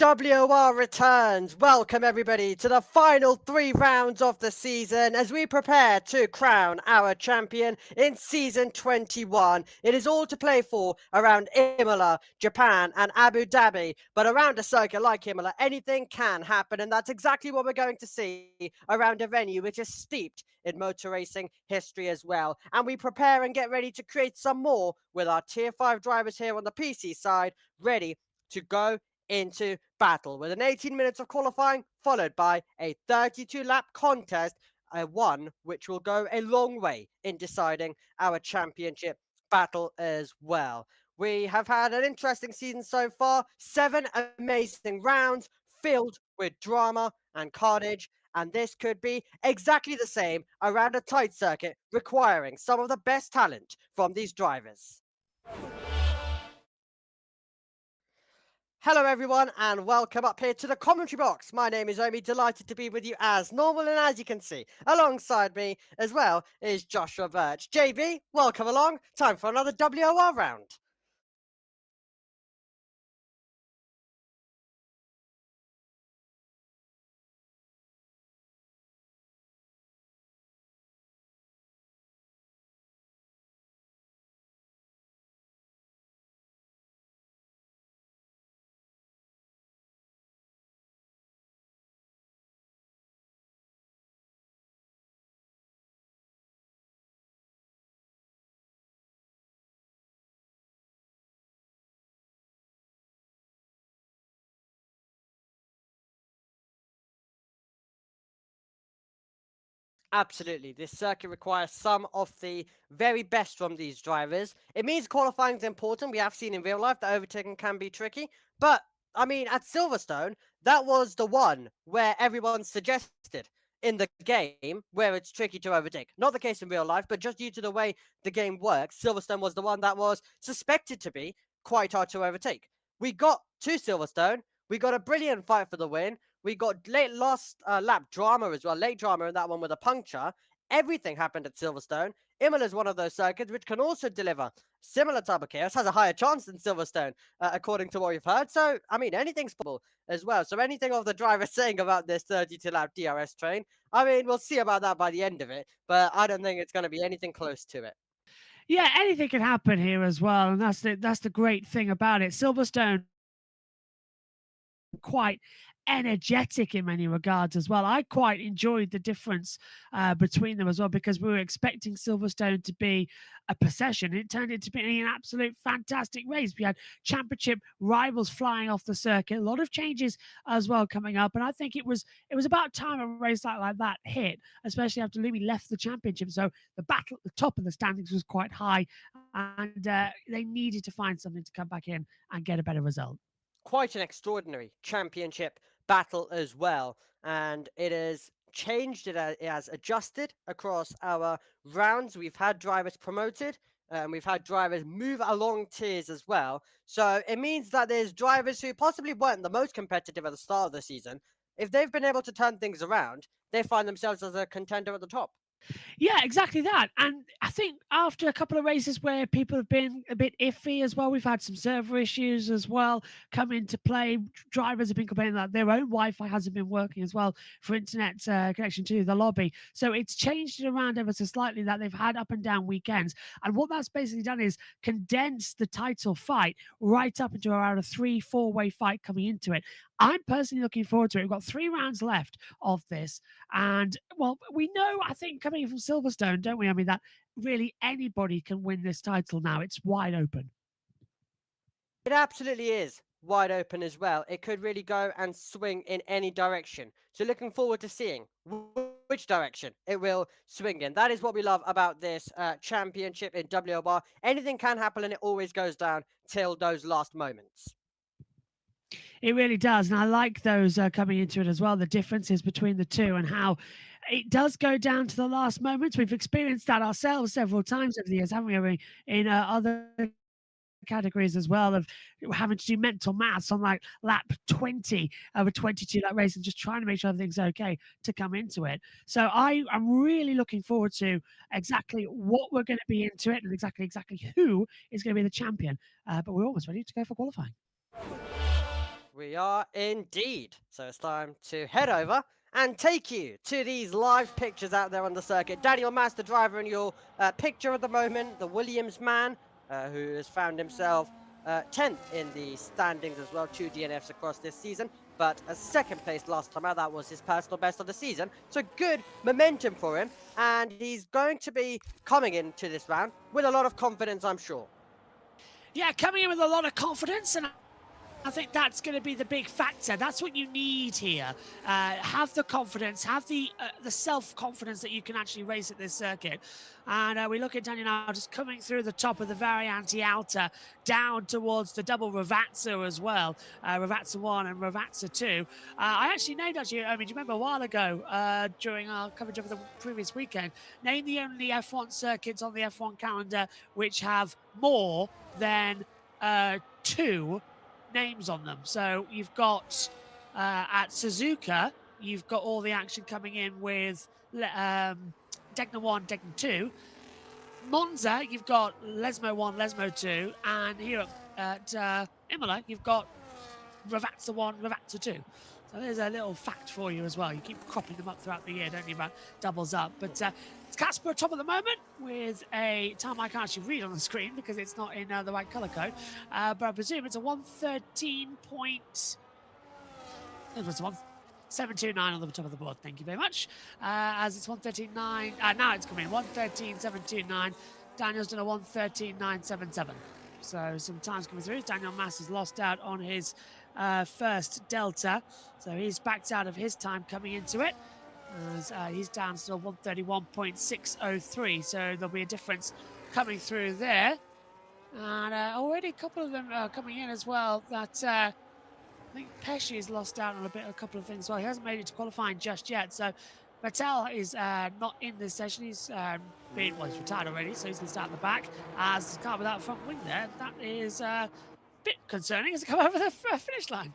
WOR returns. Welcome, everybody, to the final 3 rounds of the season as we prepare to crown our champion in season 21. It is all to play for around Imola, Japan, and Abu Dhabi. But around a circuit like Imola, anything can happen, and that's exactly what we're going to see around a venue which is steeped in motor racing history as well. And we prepare and get ready to create some more with our Tier 5 drivers here on the PC side, ready to go into battle with an 18 minutes of qualifying followed by a 32 lap contest, a one which will go a long way in deciding our championship battle as well. We have had an interesting season so far, 7 amazing rounds filled with drama and carnage, and this could be exactly the same around a tight circuit requiring some of the best talent from these drivers. Hello, everyone, and welcome up here to the commentary box. My name is Omi, delighted to be with you as normal, and as you can see, alongside me as well is Joshua Birch. JB, welcome along. Time for another WOR round. Absolutely. This circuit requires some of the very best from these drivers. It means qualifying is important. We have seen in real life that overtaking can be tricky. But, I mean, at Silverstone, that was the one where everyone suggested in the game where it's tricky to overtake. Not the case in real life, but just due to the way the game works, Silverstone was the one that was suspected to be quite hard to overtake. We got to Silverstone. We got a brilliant fight for the win. We got late last lap drama as well, late drama in that one with a puncture. Everything happened at Silverstone. Imola is one of those circuits which can also deliver similar type of chaos, has a higher chance than Silverstone, according to what we've heard. So, I mean, anything's possible as well. So, anything of the driver saying about this 32 lap DRS train, I mean, we'll see about that by the end of it, but I don't think it's going to be anything close to it. Yeah, anything can happen here as well, and that's the great thing about it. Silverstone quite energetic in many regards as well. I quite enjoyed the difference between them as well because we were expecting Silverstone to be a procession. It turned into being an absolute fantastic race. We had championship rivals flying off the circuit, a lot of changes as well coming up, and I think it was about time a race like that hit, especially after Lumi left the championship. So the battle at the top of the standings was quite high, and they needed to find something to come back in and get a better result. Quite an extraordinary championship battle as well. And it has changed, it has adjusted across our rounds. We've had drivers promoted. And we've had drivers move along tiers as well. So it means that there's drivers who possibly weren't the most competitive at the start of the season. If they've been able to turn things around, they find themselves as a contender at the top. Yeah, exactly that. And I think after a couple of races where people have been a bit iffy as well, we've had some server issues as well come into play. Drivers have been complaining that their own Wi-Fi hasn't been working as well for internet connection to the lobby. So it's changed it around ever so slightly that they've had up and down weekends. And what that's basically done is condense the title fight right up into around a 3-4 way fight coming into it. I'm personally looking forward to it. We've got 3 rounds left of this. And well, we know, I think, coming from Silverstone, don't we? I mean, that really anybody can win this title now. It's wide open. It absolutely is wide open as well. It could really go and swing in any direction. So looking forward to seeing which direction it will swing in. That is what we love about this championship in WOR. Anything can happen and it always goes down till those last moments. It really does. And I like those coming into it as well, the differences between the two and how it does go down to the last moments. We've experienced that ourselves several times over the years, haven't we? In other categories as well of having to do mental maths on like lap 20 of a 22 lap race and just trying to make sure everything's okay to come into it. So I am really looking forward to exactly what we're going to be into it and exactly who is going to be the champion. But we're almost ready to go for qualifying. We are indeed. So it's time to head over and take you to these live pictures out there on the circuit. Daniel Mas, the driver in your picture at the moment, the Williams man, who has found himself 10th in the standings as well, 2 DNFs across this season, but a second place last time out. That was his personal best of the season. So good momentum for him, and he's going to be coming into this round with a lot of confidence, I'm sure. Yeah, coming in with a lot of confidence, and I think that's going to be the big factor. That's what you need here. Have the confidence, have the self-confidence that you can actually race at this circuit. And we look at Daniel now just coming through the top of the Variante Alta down towards the double Ravazza as well. Ravazza 1 and Ravazza 2. I actually named, do you remember a while ago during our coverage of the previous weekend, named the only F1 circuits on the F1 calendar which have more than 2 names on them. So you've got at Suzuka, you've got all the action coming in with Degna 1, Degna 2. Monza, you've got Lesmo 1, Lesmo 2. And here at Imola, you've got Ravazza 1, Ravazza 2. So there's a little fact for you as well. You keep cropping them up throughout the year, don't you? About doubles up. But it's Casper top at the moment with a time I can't actually read on the screen because it's not in the right color code. But I presume it's a 113 point. It was 1729 on the top of the board. Thank you very much. As it's 113.9. Now it's coming 113.729. Daniel's done a 113.977. So some times coming through. Daniel Mas has lost out on his first Delta. So he's backed out of his time coming into it. As, he's down to 131.603. So there'll be a difference coming through there. And already a couple of them coming in as well. That I think Pesci has lost out on a couple of things as well. He hasn't made it to qualifying just yet. So Vettel is not in this session. He's he's retired already, so he's going to start in the back. As the car without front wing there, that is a bit concerning as it comes over the finish line.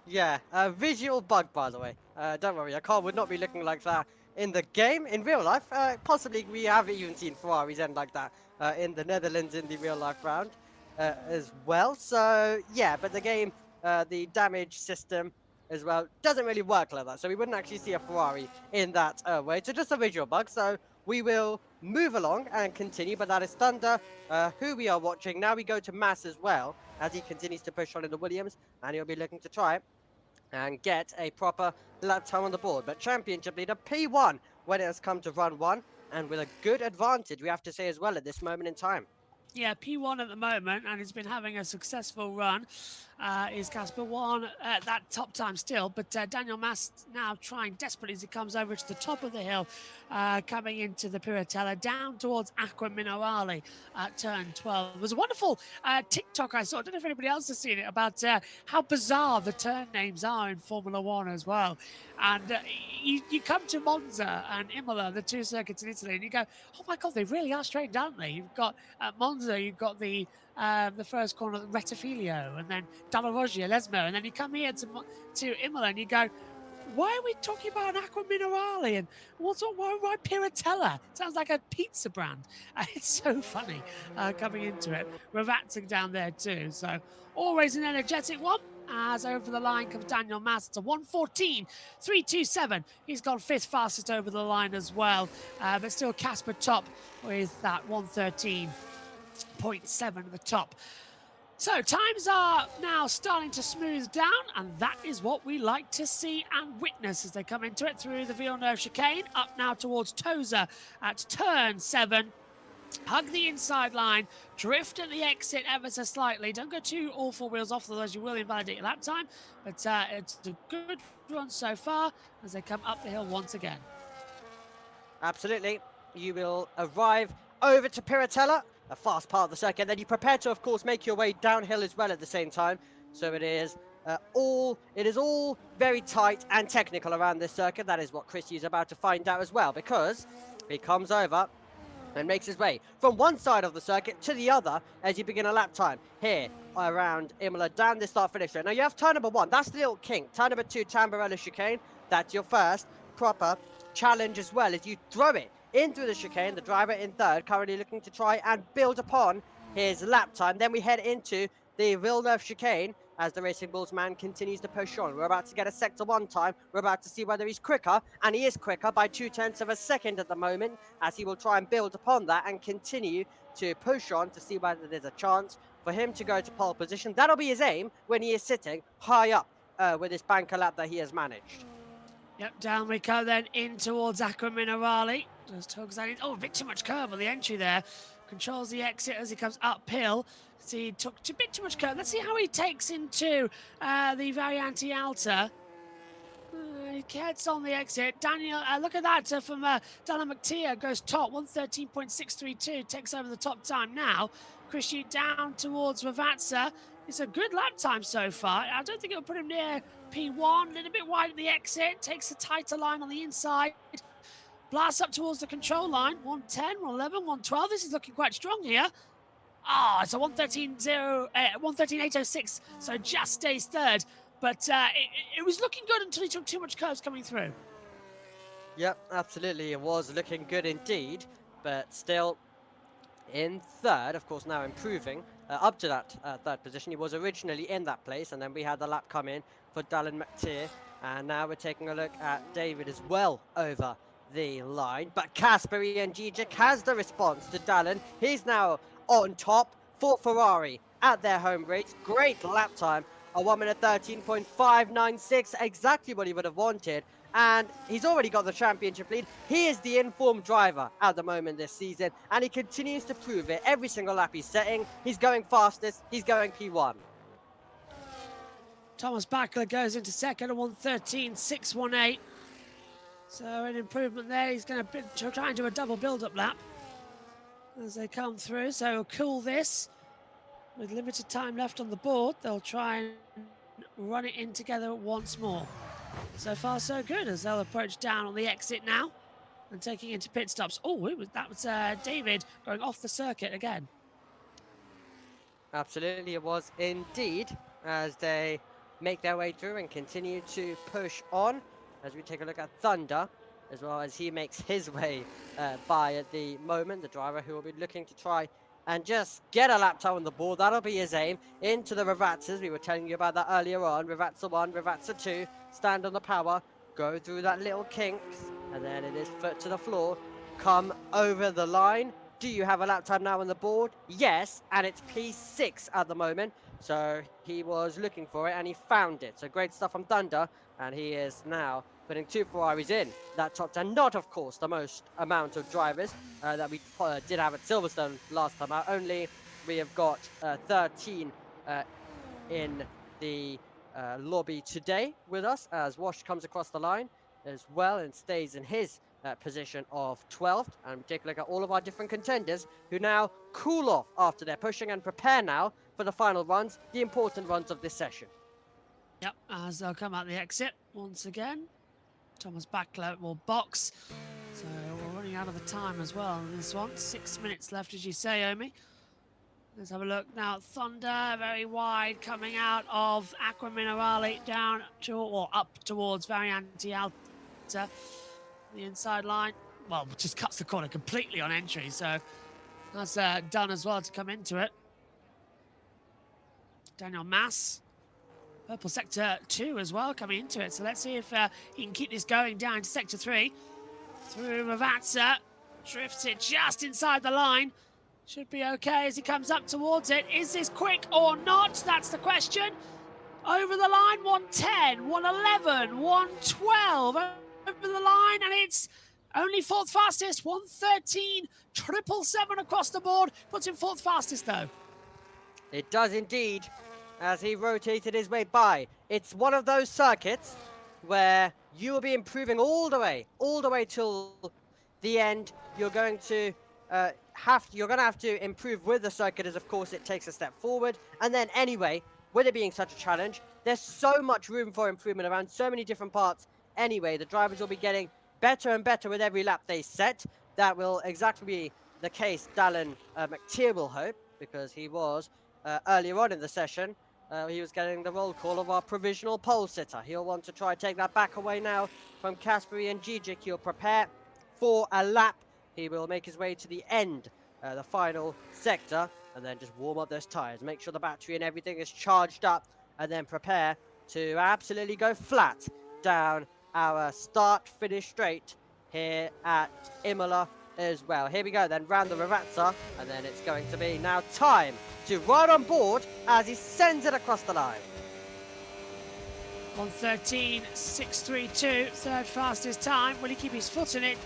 Yeah, a visual bug, by the way. Don't worry, a car would not be looking like that in the game. In real life, possibly we have even seen Ferraris end like that in the Netherlands in the real life round as well. So, yeah, but the game, the damage system as well doesn't really work like that. So we wouldn't actually see a Ferrari in that way. So just a visual bug. So we will move along and continue, but that is Thunder, who we are watching. Now we go to Mass as well, as he continues to push on in the Williams, and he'll be looking to try it and get a proper lap time on the board. But championship leader P1 when it has come to run 1, and with a good advantage, we have to say as well at this moment in time. Yeah, P1 at the moment, and he's been having a successful run. Is Casper 1 at that top time still, but Daniel Mas now trying desperately as he comes over to the top of the hill, coming into the Piratella, down towards Acqua Minerale at turn 12. It was a wonderful TikTok I saw, I don't know if anybody else has seen it, about how bizarre the turn names are in Formula 1 as well. And you come to Monza and Imola, the 2 circuits in Italy, and you go, oh my God, they really are straight, aren't they? You've got at Monza, you've got the first corner, Rettifilio, and then Dalla Roggia, Lesmo, and then you come here to Imola and you go, why are we talking about an Acqua Minerale and why Piratella? Sounds like a pizza brand. It's so funny coming into it. Ravazza down there too. So always an energetic one. As over the line comes Daniel Mas to 114.327. He's gone 5th fastest over the line as well. But still Casper top with that 113.7 at the top. So times are now starting to smooth down, and that is what we like to see and witness as they come into it through the Villeneuve chicane, up now towards Tosa at turn 7. Hug the inside line, drift at the exit ever so slightly. Don't go too all 4 wheels off, otherwise you will invalidate your lap time. But it's a good run so far as they come up the hill once again. Absolutely. You will arrive over to Piratella, a fast part of the circuit. Then you prepare to, of course, make your way downhill as well at the same time. So it is all very tight and technical around this circuit. That is what Christy is about to find out as well, because he comes over and makes his way from one side of the circuit to the other as you begin a lap time here around Imola down this start-finish straight. Now you have turn number 1, that's the little kink. Turn number 2, Tamburello chicane, that's your first proper challenge as well as you throw it in through the chicane. The driver in 3rd, currently looking to try and build upon his lap time. Then we head into the Villeneuve chicane as the Racing Bulls man continues to push on. We're about to get a sector 1 time. We're about to see whether he's quicker, and he is quicker by 0.2 of a second at the moment, as he will try and build upon that and continue to push on to see whether there's a chance for him to go to pole position. That'll be his aim when he is sitting high up with this banker lap that he has managed. Yep, down we go then in towards Aqua Minerale. Just tugs that in. Oh, a bit too much curve on the entry there. Controls the exit as he comes uphill. See, he took a bit too much curve. Let's see how he takes into the Variante Alta. He heads on the exit. Daniel, look at that from Daniel McTeer goes top, 113.632, takes over the top time now. Chris Yu down towards Ravazza. It's a good lap time so far. I don't think it'll put him near P1, a little bit wide at the exit, takes a tighter line on the inside. Blasts up towards the control line, 110, 111, 112. This is looking quite strong here. Ah, it's a 113.806, so just stays third. But it was looking good until he took too much curves coming through. Yep, absolutely. It was looking good indeed, but still in third, of course, now improving up to that third position. He was originally in that place, and then we had the lap come in for Dallin McTeer. And now we're taking a look at David as well over the line. But Kasperi and Gigic has the response to Dallin. He's now on top for Ferrari at their home race. Great lap time. A 1 minute 13.596, exactly what he would have wanted. And he's already got the championship lead. He is the informed driver at the moment this season, and he continues to prove it every single lap he's setting. He's going fastest, he's going P1. Thomas Backler goes into second at 113.618. So an improvement there. He's going to try and do a double build-up lap as they come through. So he'll cool this. With limited time left on the board, they'll try and run it in together once more. So far, so good, as they'll approach down on the exit now and taking into pit stops. Oh, that was David going off the circuit again. Absolutely, it was indeed, as they make their way through and continue to push on. As we take a look at Thunder, as well as he makes his way by at the moment, the driver who will be looking to try and just get a lap time on the board. That'll be his aim. Into the Ravazzas. We were telling you about that earlier on. Ravazza 1, Ravazza 2. Stand on the power. Go through that little kinks. And then it is foot to the floor. Come over the line. Do you have a lap time now on the board? Yes. And it's P6 at the moment. So he was looking for it and he found it. So great stuff from Thunder. And he is now putting 2 Ferraris in that top 10. Not, of course, the most amount of drivers that we did have at Silverstone last time out. Only we have got 13 in the lobby today with us, as Wash comes across the line as well and stays in his position of 12th. And we take a look at all of our different contenders who now cool off after their pushing and prepare now for the final runs, the important runs of this session. Yep, as they'll come out the exit once again. Thomas Backler will box. So we're running out of the time as well in this one. 6 minutes left, as you say, Omi. Let's have a look now. Thunder, very wide, coming out of Aqua Minerale down to, or up towards Variante Alta. The inside line, well, just cuts the corner completely on entry. So that's done as well to come into it. Daniel Mass. Purple Sector 2 as well coming into it. So let's see if he can keep this going down to Sector 3. Through Ravazza. Drifts it just inside the line. Should be okay as he comes up towards it. Is this quick or not? That's the question. Over the line, 110, 111, 112. Over the line, and it's only fourth fastest. 113.777 across the board. Puts him fourth fastest, though. It does indeed, as he rotated his way by. It's one of those circuits where you will be improving all the way till the end. You're going to have to improve with the circuit, as of course it takes a step forward. And then anyway, with it being such a challenge, there's so much room for improvement around so many different parts. Anyway, the drivers will be getting better and better with every lap they set. That will exactly be the case, Dallin McTeer will hope, because he was earlier on in the session. He was getting the roll call of our provisional pole sitter. He'll want to try take that back away now from Kasperi and Gigic. He'll prepare for a lap. He will make his way to the end, the final sector, and then just warm up those tyres. Make sure the battery and everything is charged up and then prepare to absolutely go flat down our start-finish straight here at Imola as well. Here we go then, round the Ravazza, and then it's going to be now time to ride on board as he sends it across the line. 1:13.632, third fastest time. Will he keep his foot in it?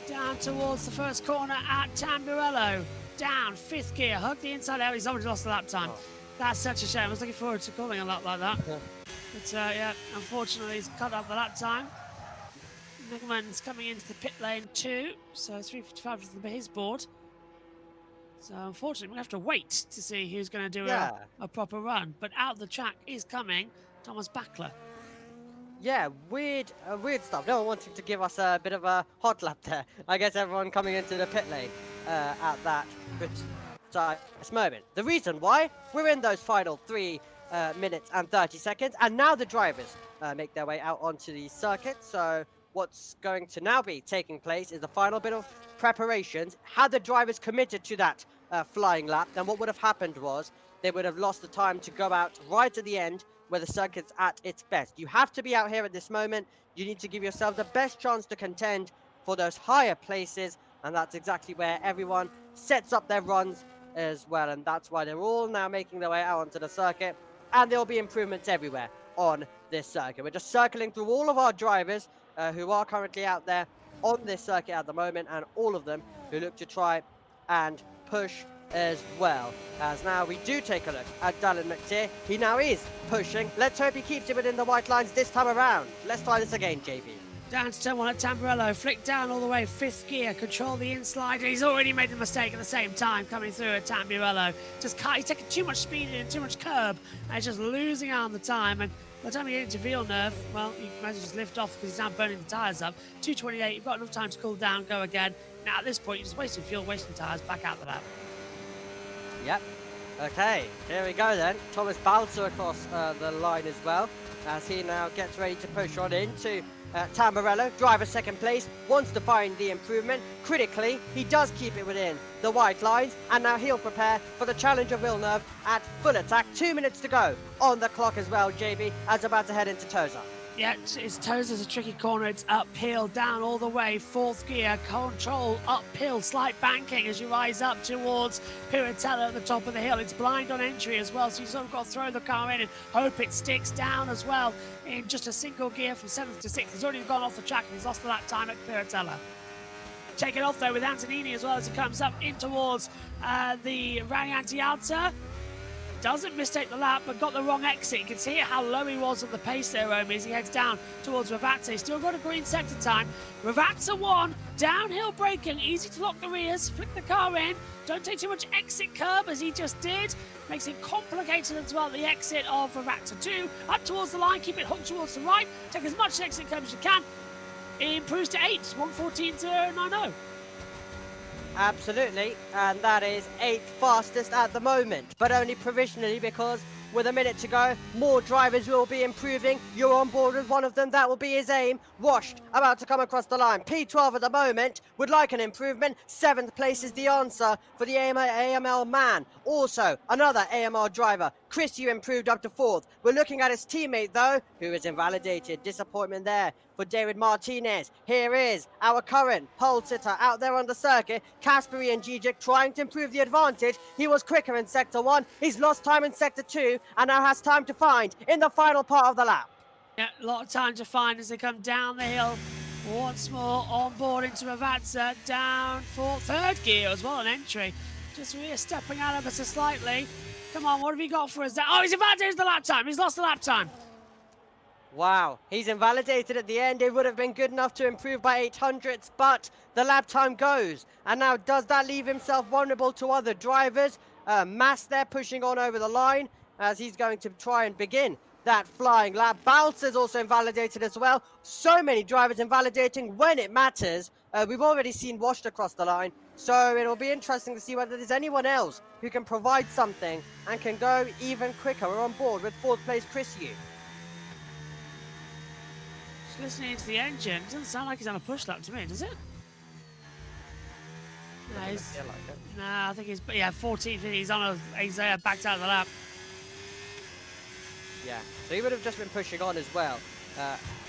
Down towards the first corner at Tamburello. Down, fifth gear, hug the inside out. He's already lost the lap time. Oh. That's such a shame. I was looking forward to calling a lap like that. But yeah, unfortunately, he's cut up the lap time. Nickelman's coming into the pit lane too, so 3:55 is his board. So unfortunately, we'll have to wait to see who's going to do a proper run. But out the track is coming Thomas Backler. Yeah, weird stuff. No one wanting to give us a bit of a hot lap there. I guess everyone coming into the pit lane at that precise moment. The reason why, we're in those final 3 minutes and 30 seconds, and now the drivers make their way out onto the circuit. So what's going to now be taking place is the final bit of preparations. Had the drivers committed to that flying lap, then what would have happened was they would have lost the time to go out right at the end where the circuit's at its best. You have to be out here at this moment. You need to give yourself the best chance to contend for those higher places, and that's exactly where everyone sets up their runs as well, and that's why they're all now making their way out onto the circuit, and there'll be improvements everywhere on this circuit. We're just circling through all of our drivers who are currently out there on this circuit at the moment, and all of them who look to try and push as well. As now we do take a look at Dallin McTeer. He now is pushing. Let's hope he keeps it within the white lines this time around. Let's try this again, JB. Down to turn 1 at Tamburello, flick down all the way, fifth gear, control the inside. He's already made the mistake at the same time coming through at Tamburello. He's taking too much speed and too much curb, and he's just losing out on the time. And by the time you get into Villeneuve, well, you might as well just lift off because he's now burning the tyres up. 2:28, you've got enough time to cool down, go again. Now at this point, you're just wasting fuel, wasting tyres, back out the lap. Yep. Okay, here we go then. Thomas Balzer across the line as well, as he now gets ready to push on into Tamburello. Driver second place, wants to find the improvement. Critically, he does keep it within the white lines, and now he'll prepare for the challenge of Villeneuve at full attack. 2 minutes to go on the clock as well, JB, as about to head into Tosa. Yeah, it's Tosa's a tricky corner. It's uphill, down all the way, fourth gear, control, uphill, slight banking as you rise up towards Piratella at the top of the hill. It's blind on entry as well, so you've sort of got to throw the car in and hope it sticks down as well in just a single gear from 7th to 6th. He's already gone off the track and he's lost the lap time at Piratella. Take it off though with Antonini as well as he comes up in towards the Variante Alta. Doesn't mistake the lap, but got the wrong exit. You can see how low he was on the pace there, Romy, as he heads down towards Ravazza. He's still got a green sector time. Ravazza 1, downhill braking, easy to lock the rears, flick the car in. Don't take too much exit curb, as he just did. Makes it complicated as well, the exit of Ravazza 2. Up towards the line, keep it hooked towards the right. Take as much exit curb as you can. It improves to 8, 1:14.090. Absolutely, and that is 8th fastest at the moment, but only provisionally because with a minute to go, more drivers will be improving. You're on board with one of them, that will be his aim. Washed, about to come across the line. P12 at the moment, would like an improvement. 7th place is the answer for the AML man. Also, another AML driver. Chris, you improved up to 4th. We're looking at his teammate though, who is invalidated. Disappointment there for David Martinez. Here is our current pole sitter out there on the circuit. Kasperi and Gigic trying to improve the advantage. He was quicker in Sector 1. He's lost time in Sector 2 and now has time to find in the final part of the lap. Yeah, a lot of time to find as they come down the hill. Once more on board into Ravazza, down for 3rd gear as well on entry. Just really stepping out ever so slightly. Come on, what have you got for us there? Oh, he's invalidated the lap time. He's lost the lap time. Wow, he's invalidated at the end. It would have been good enough to improve by 800ths, but the lap time goes. And now does that leave himself vulnerable to other drivers? Mass there pushing on over the line as he's going to try and begin that flying lap. Baltzer's also invalidated as well. So many drivers invalidating when it matters. We've already seen Washed across the line, so it'll be interesting to see whether there's anyone else who can provide something and can go even quicker. We're on board with 4th place Chris Yu. Just listening to the engine, doesn't sound like he's on a push lap to me, does it? No, I think he's 14th. He's backed out of the lap. Yeah, so he would have just been pushing on as well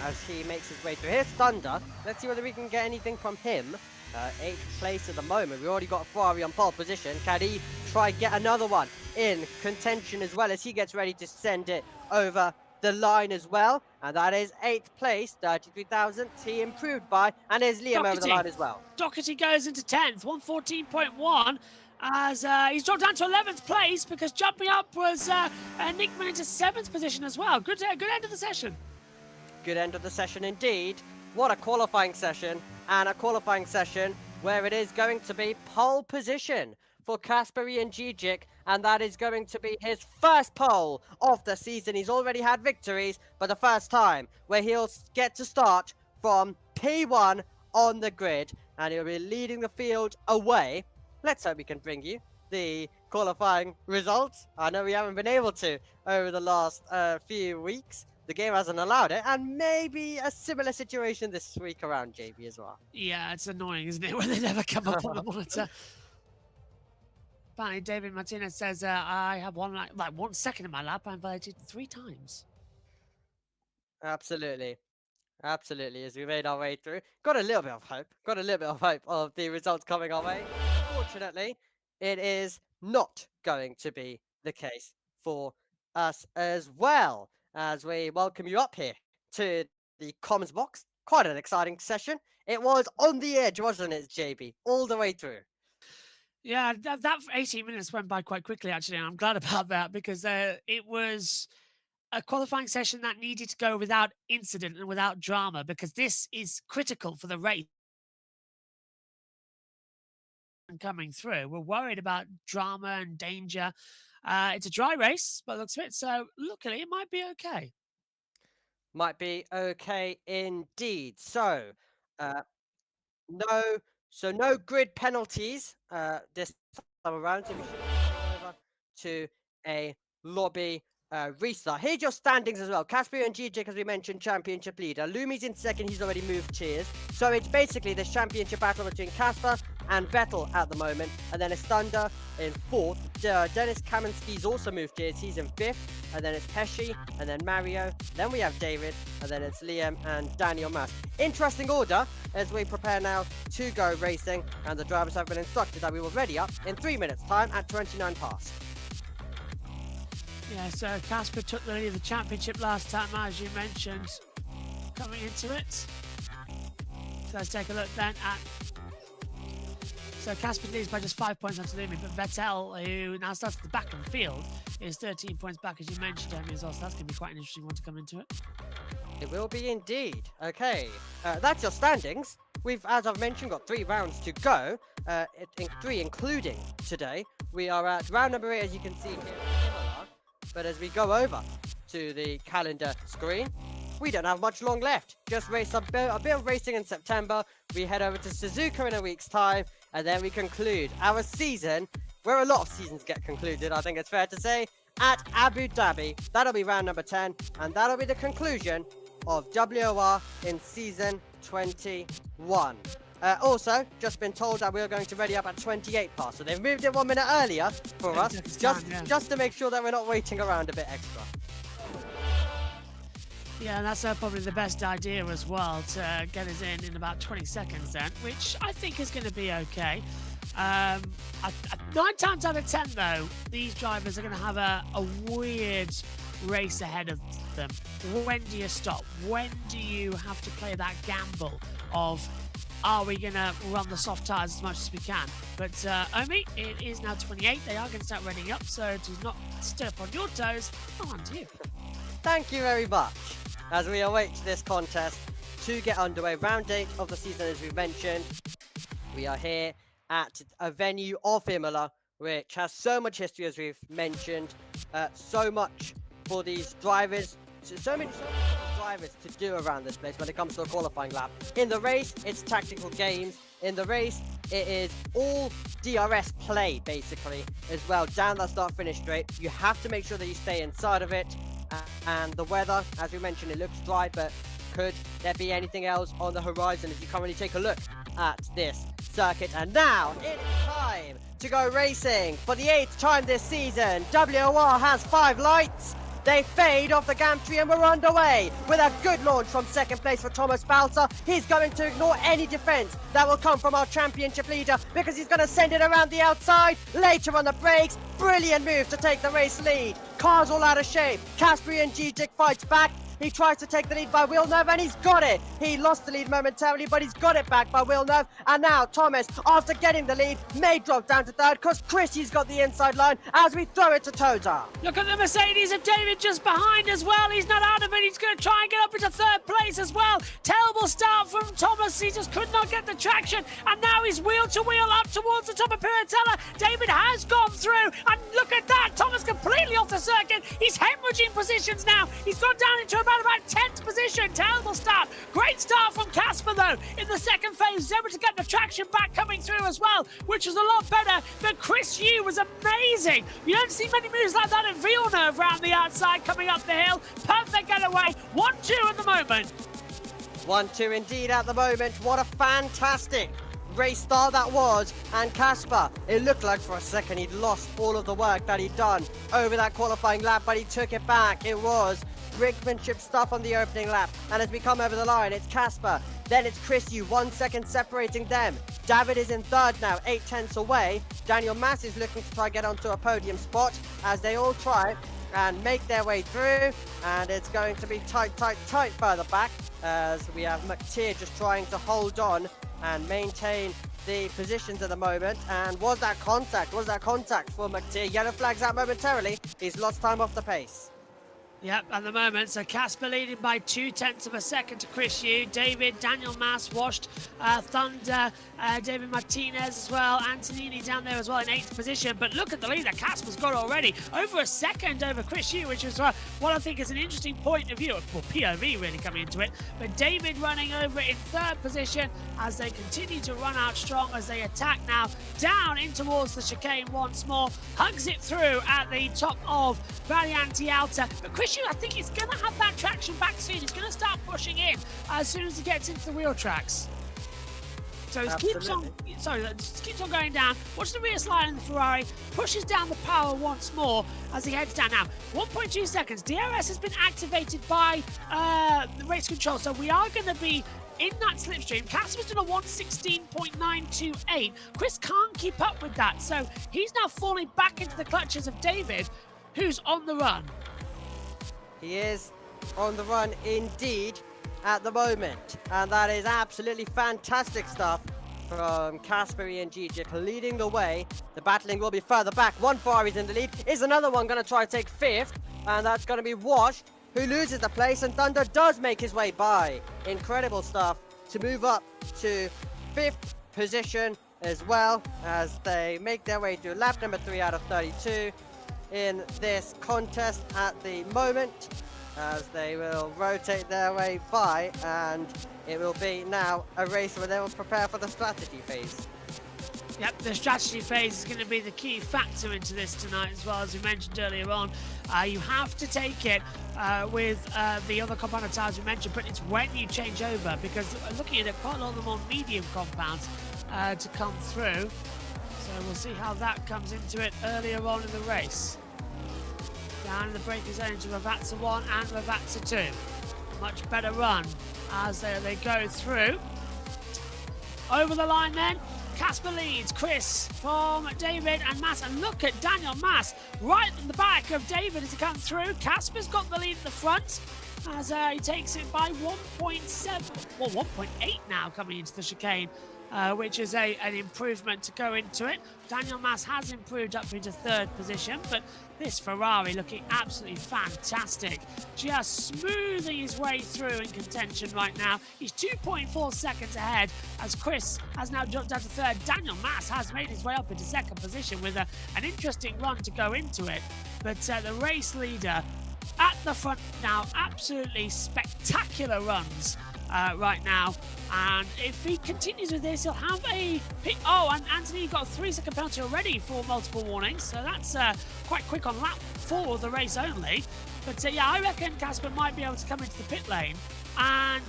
as he makes his way through. Here's Thunder. Let's see whether we can get anything from him. 8th place at the moment. We already got Ferrari on pole position. Can he try get another one in contention as well as he gets ready to send it over the line as well? And that is 8th place, 33,000. He improved by, and there's Liam over the line as well. Doherty goes into 10th, 114.1. As he's dropped down to 11th place because jumping up was Nickman into 7th position as well. Good end of the session. Good end of the session indeed. What a qualifying session, and a qualifying session where it is going to be pole position for Kasperi and Gigic, and that is going to be his first pole of the season. He's already had victories, but the first time where he'll get to start from P1 on the grid, and he'll be leading the field away. Let's hope we can bring you the qualifying results. I know we haven't been able to over the last few weeks. The game hasn't allowed it, and maybe a similar situation this week around, JB, as well. Yeah, it's annoying, isn't it, when they never come up on the monitor. Apparently, David Martinez says, I have like 1 second in my lap. I'm voted 3 times. Absolutely. Absolutely, as we made our way through. Got a little bit of hope of the results coming our way. Fortunately, it is not going to be the case for us as well, as we welcome you up here to the comments box. Quite an exciting session. It was on the edge, wasn't it, JB? All the way through. Yeah, that 18 minutes went by quite quickly, actually, and I'm glad about that because it was a qualifying session that needed to go without incident and without drama, because this is critical for the race coming through. We're worried about drama and danger. It's a dry race, but it looks fit, so luckily it might be okay. Might be okay indeed. So, no grid penalties this time around. So we should go over to a lobby restart. Here's your standings as well. Casper and Gigic, as we mentioned, championship leader. Lumi's in second. He's already moved tiers. So it's basically this championship battle between Casper and Vettel at the moment. And then it's Thunder in 4th. Dennis Kaminsky's also moved tiers. He's in 5th. And then it's Pesci. And then Mario. Then we have David. And then it's Liam and Daniel Mas. Interesting order as we prepare now to go racing. And the drivers have been instructed that we will ready up in 3 minutes time at 29 past. Yeah, so Casper took the lead of the championship last time, as you mentioned, coming into it. So let's take a look then at... So Casper leads by just 5 points onto Lumi, but Vettel, who now starts at the back of the field, is 13 points back, as you mentioned, Amy, as well. So that's going to be quite an interesting one to come into it. It will be indeed. Okay, that's your standings. We've, as I've mentioned, got 3 rounds to go, 3 including today. We are at round number 8, as you can see here in Imola. But as we go over to the calendar screen, we don't have much long left. Just race a bit of racing in September. We head over to Suzuka in a week's time, and then we conclude our season, where a lot of seasons get concluded, I think it's fair to say, at Abu Dhabi. That'll be round number 10, and that'll be the conclusion of WOR in season 21. Also, just been told that we're going to ready up at 28 past, so they've moved it 1 minute earlier for us, just to make sure that we're not waiting around a bit extra. Yeah, that's probably the best idea as well, to get us in about 20 seconds then, which I think is going to be okay. 9 times out of 10, though, these drivers are going to have a weird race ahead of them. When do you stop? When do you have to play that gamble of, are we going to run the soft tyres as much as we can? But Omi, it is now 28. They are going to start running up, so to not step on your toes, on to you. Thank you very much. As we await this contest to get underway, round 8 of the season, as we mentioned, we are here at a venue of Imola, which has so much history, as we've mentioned, so much for these drivers, so many drivers to do around this place when it comes to a qualifying lap. In the race, it's tactical games. In the race, it is all DRS play, basically, as well, down that start-finish straight. You have to make sure that you stay inside of it. And the weather, as we mentioned, it looks dry, but could there be anything else on the horizon as you currently take a look at this circuit? And now it is time to go racing for the 8th time this season. WOR has 5 lights, They fade off the gantry and we're underway with a good launch from second place for Thomas Balser. He's going to ignore any defense that will come from our championship leader because he's going to send it around the outside. Later on the brakes, brilliant move to take the race lead. Car's all out of shape. Caspian Gijic fights back. He tries to take the lead by Villeneuve and he's got it. He lost the lead momentarily, but he's got it back by Villeneuve. And now Thomas, after getting the lead, may drop down to third because Chrissy's got the inside line as we throw it to Toza. Look at the Mercedes of David just behind as well. He's not out of it. He's going to try and get up into third place as well. Terrible start from Thomas. He just could not get the traction. And now he's wheel to wheel up towards the top of Piratella. David has gone through. And look at that. Thomas completely off the circuit. He's hemorrhaging positions now. He's gone down into about 10th position. Terrible start. Great start from Casper though. In the second phase, was able to get the traction back coming through as well, which was a lot better. But Chris Yu was amazing. You don't see many moves like that at Villeneuve around the outside coming up the hill. Perfect getaway. 1-2 at the moment. 1-2 indeed at the moment. What a fantastic race start that was. And Casper, it looked like for a second he'd lost all of the work that he'd done over that qualifying lap, but he took it back. It was brinkmanship stuff on the opening lap. And as we come over the line, it's Casper. Then it's Chris Yu, 1 second separating them. David is in third now, 8/10 away. Daniel Mass is looking to try get onto a podium spot as they all try and make their way through. And it's going to be tight further back as we have McTeer just trying to hold on and maintain the positions at the moment. And was that contact for McTeer? Yellow flags out momentarily. He's lost time off the pace. Yep, at the moment, so Casper leading by 0.2 of a second to Chris Yu. David, Daniel Mass washed, Thunder, David Martinez as well, Antonini down there as well in 8th position. But look at the lead that Casper's got already, over a second over Chris Yu, which is what I think is an interesting point of view, well, POV really coming into it. But David running over in 3rd position as they continue to run out strong as they attack now down in towards the chicane once more, hugs it through at the top of Variante Alta. But Chris Yu, I think he's going to have that traction back soon. He's going to start pushing in as soon as he gets into the wheel tracks. So it keeps on going down. Watch the rear slide in the Ferrari, pushes down the power once more as he heads down. Now, 1.2 seconds. DRS has been activated by the race control, so we are going to be in that slipstream. Casper's done a 1:16.928. Chris can't keep up with that, so he's now falling back into the clutches of David, who's on the run. He is on the run indeed at the moment, and that is absolutely fantastic stuff from Kasperi and Gigic leading the way. The battling will be further back. One Ferrari's in the lead. Is another one going to try to take 5th, and that's going to be Wash, who loses the place, and Thunder does make his way by. Incredible stuff to move up to 5th position as well as they make their way to lap number 3 out of 32 in this contest at the moment, as they will rotate their way by, and it will be now a race where they will prepare for the strategy phase. Yep, the strategy phase is going to be the key factor into this tonight, as well as we mentioned earlier on. You have to take it with the other compound tires we mentioned, but it's when you change over, because looking at it, quite a lot of them on medium compounds to come through. So we'll see how that comes into it earlier on in the race. Down in the braking zone to Ravazza 1 and Ravazza 2. Much better run as they go through. Over the line then, Casper leads, Chris from David and Mass. And look at Daniel Mass right in the back of David as he comes through. Casper's got the lead at the front as he takes it by 1.7, well 1.8 now coming into the chicane. Which is an improvement to go into it. Daniel Mass has improved up into 3rd position, but this Ferrari looking absolutely fantastic. Just smoothing his way through in contention right now. He's 2.4 seconds ahead as Chris has now jumped down to 3rd. Daniel Mass has made his way up into 2nd position with an interesting run to go into it. But the race leader at the front now, absolutely spectacular runs. Right now, and if he continues with this, he'll have a pit. Oh, and Anthony got a 3-second penalty already for multiple warnings, so that's quite quick on lap 4 of the race only. But yeah, I reckon Casper might be able to come into the pit lane and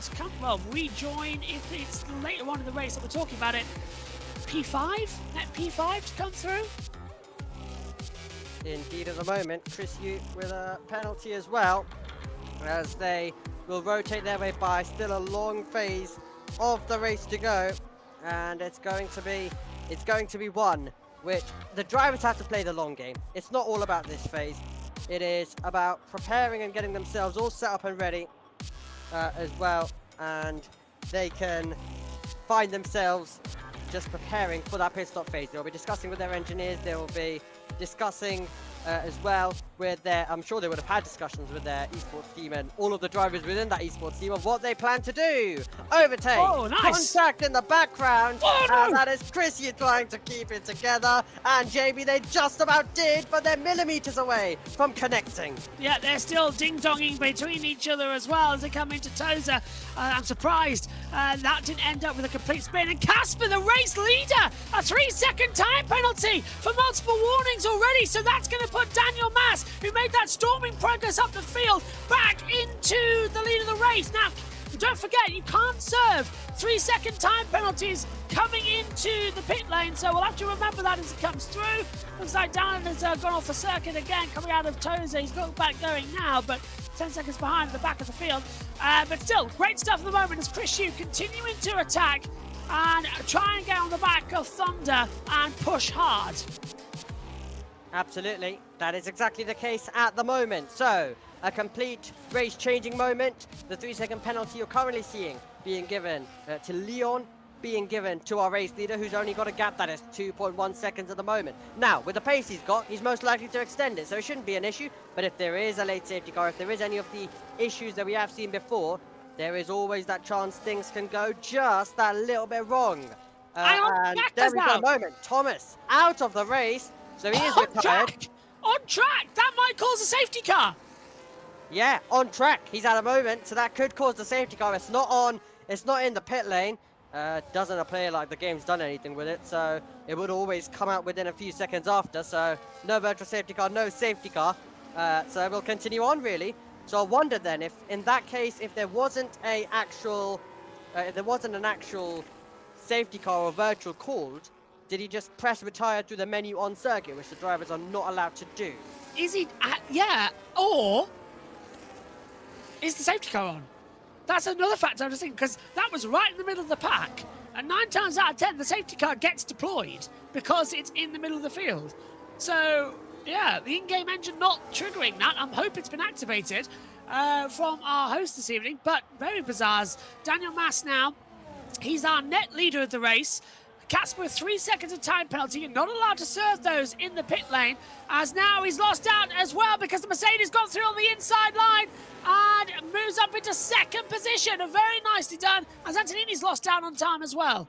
rejoin if it's later on in the race that we're talking about it. P5, net P5 to come through. Indeed, at the moment, Chris Ute with a penalty as well, as they will rotate their way by. Still a long phase of the race to go, and it's going to be one which the drivers have to play the long game. It's not all about this phase. It is about preparing and getting themselves all set up and ready as well, and they can find themselves just preparing for that pit stop phase. They'll be discussing with their engineers. They will be discussing as well with their, I'm sure they would have had discussions with their esports team and all of the drivers within that esports team of what they plan to do. Overtake, contact in the background, and that is Chrissy trying to keep it together, and Jamie, they just about did, but they're millimeters away from connecting. Yeah, they're still ding-donging between each other as well as they come into Tozer. I'm surprised that didn't end up with a complete spin, and Casper, the race leader, a 3-second time penalty for multiple warnings already, so that's going to put Daniel Mass, who made that storming progress up the field, back into the lead of the race. Now, don't forget, you can't serve 3-second time penalties coming into the pit lane, so we'll have to remember that as it comes through. Looks like Dan has gone off the circuit again, coming out of Tozer. He's got back going now, but 10 seconds behind at the back of the field. But still, great stuff at the moment as Chris Yu continuing to attack and try and get on the back of Thunder and push hard. Absolutely, that is exactly the case at the moment. So, a complete race-changing moment. The 3-second penalty you're currently seeing being given to Leon, being given to our race leader, who's only got a gap that is 2.1 seconds at the moment. Now, with the pace he's got, he's most likely to extend it, so it shouldn't be an issue. But if there is a late safety car, if there is any of the issues that we have seen before, there is always that chance things can go just that little bit wrong. And there we go, moment. Thomas out of the race. So he is retired. On track! That might cause a safety car! Yeah, on track. He's at a moment, so that could cause the safety car. It's not in the pit lane. Doesn't appear like the game's done anything with it, so it would always come out within a few seconds after. So no virtual safety car, no safety car. So we'll continue on, really. So I wonder then if, in that case, if there wasn't an actual safety car or virtual called, did he just press retire through the menu on circuit, which the drivers are not allowed to do? Is he? Yeah. Or is the safety car on? That's another factor I was thinking, because that was right in the middle of the pack. And 9 times out of 10, the safety car gets deployed because it's in the middle of the field. So, yeah, the in-game engine not triggering that. I'm hoping it's been activated from our host this evening, but very bizarre. Daniel Mass now, he's our net leader of the race. Casper, 3 seconds of time penalty. You're not allowed to serve those in the pit lane, as now he's lost out as well because the Mercedes got through on the inside line and moves up into second position. Very nicely done, as Antonini's lost out on time as well.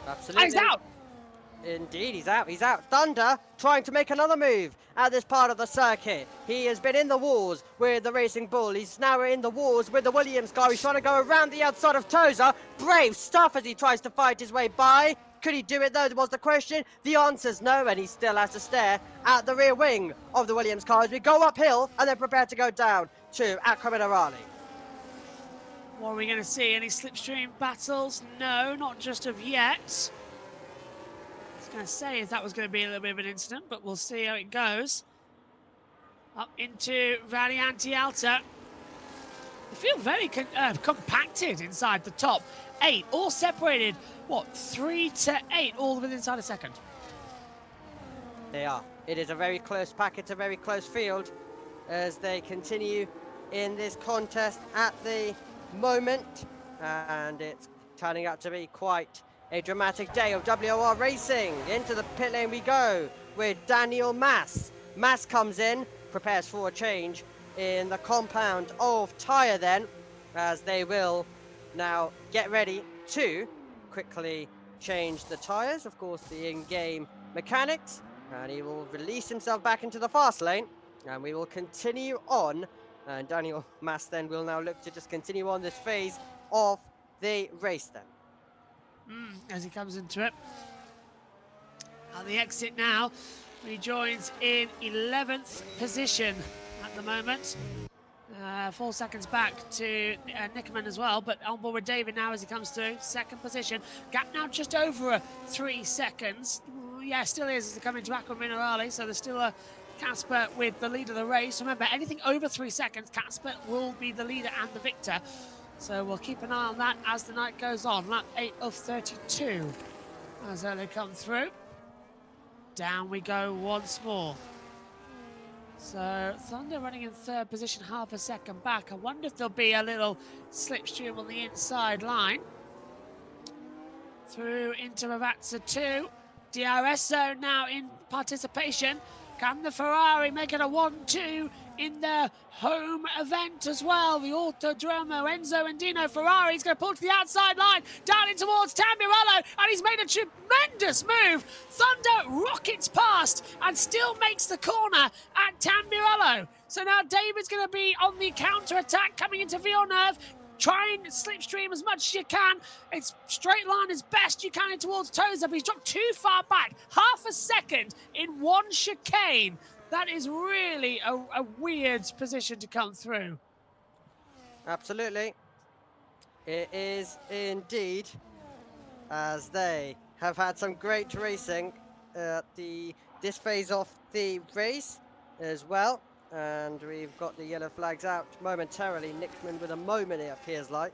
Absolutely. And he's out. Indeed, he's out. He's out. Thunder trying to make another move at this part of the circuit. He has been in the wars with the Racing Bull. He's now in the wars with the Williams car. He's trying to go around the outside of Tozer. Brave stuff as he tries to fight his way by. Could he do it though, was the question. The answer's no, and he still has to stare at the rear wing of the Williams car as we go uphill and then prepare to go down to Aquaminerali. What are we going to see? Any slipstream battles? No, not just of yet. Going to say if that was going to be a little bit of an incident, but we'll see how it goes. Up into Variante Alta. They feel very compacted inside the top 8, all separated, what, 3 to 8, all within inside a second. They are. It is a very close pack. It's a very close field as they continue in this contest at the moment, and it's turning out to be quite a dramatic day of WOR racing. Into the pit lane we go with Daniel Mass. Mass comes in, prepares for a change in the compound of tyre then, as they will now get ready to quickly change the tyres, of course the in-game mechanics, and he will release himself back into the fast lane, and we will continue on, and Daniel Mass then will now look to just continue on this phase of the race then. As he comes into it. At the exit now, he joins in 11th position at the moment. 4 seconds back to Nickerman as well, but on board with David now as he comes through. Second position. Gap now just over 3 seconds. Yeah, still is as they come into Aqua Minerale. So there's still a Casper with the lead of the race. Remember, anything over 3 seconds, Casper will be the leader and the victor. So we'll keep an eye on that as the night goes on. Lap 8 of 32 as they come through. Down we go once more. So Thunder running in third position, half a second back. I wonder if there'll be a little slipstream on the inside line. Through into Ravazza 2. DRS zone now in participation. Can the Ferrari make it a 1-2 in their home event as well? The Autodromo, Enzo and Dino Ferrari is going to pull to the outside line, down in towards Tamburello, and he's made a tremendous move. Thunder rockets past and still makes the corner at Tamburello. So now David's going to be on the counter-attack coming into Villeneuve. Try and slipstream as much as you can. It's straight line as best you can in towards Tozer, but he's dropped too far back. Half a second in one chicane. That is really a weird position to come through. Absolutely. It is indeed, as they have had some great racing at this phase of the race as well. And we've got the yellow flags out momentarily. Nickman with a moment, it appears like.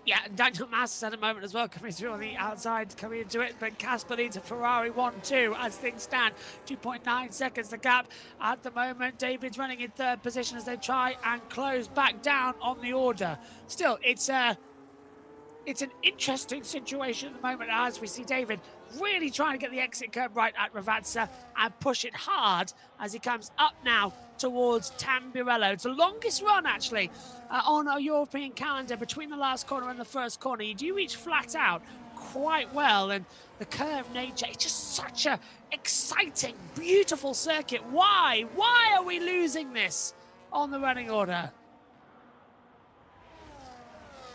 Yeah, Daniel Masters had a moment as well coming through on the outside, coming into it, but Casper leads a Ferrari 1-2 as things stand. 2.9 seconds the gap at the moment. David's running in third position as they try and close back down on the order. Still, it's an interesting situation at the moment as we see David really trying to get the exit curb right at Ravazza and push it hard as he comes up now towards Tamburello. It's the longest run, actually, on a European calendar between the last corner and the first corner. You do reach flat out quite well, and the curved nature, it's just such a exciting, beautiful circuit. Why? Why are we losing this on the running order?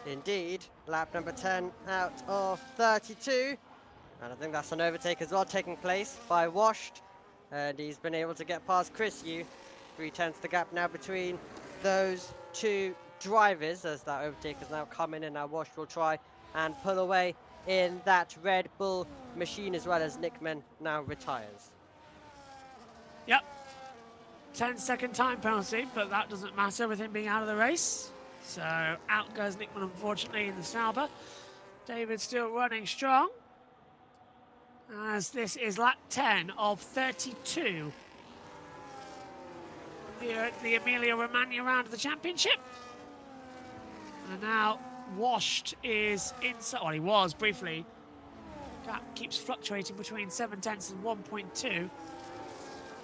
Indeed, lap number 10 out of 32. And I think that's an overtake as well taking place by Washed. And he's been able to get past Chris Yu. 3/10 the gap now between those two drivers as that overtake has now come in, and now Washed will try and pull away in that Red Bull machine as well as Nickman now retires. Yep. 10-second time penalty, but that doesn't matter with him being out of the race. So out goes Nickman, unfortunately, in the Sauber. David still running strong, as this is lap 10 of 32 here at the Emilia-Romagna round of the championship. And now Washed is inside, well, he was briefly. Gap keeps fluctuating between 7/10 and 1.2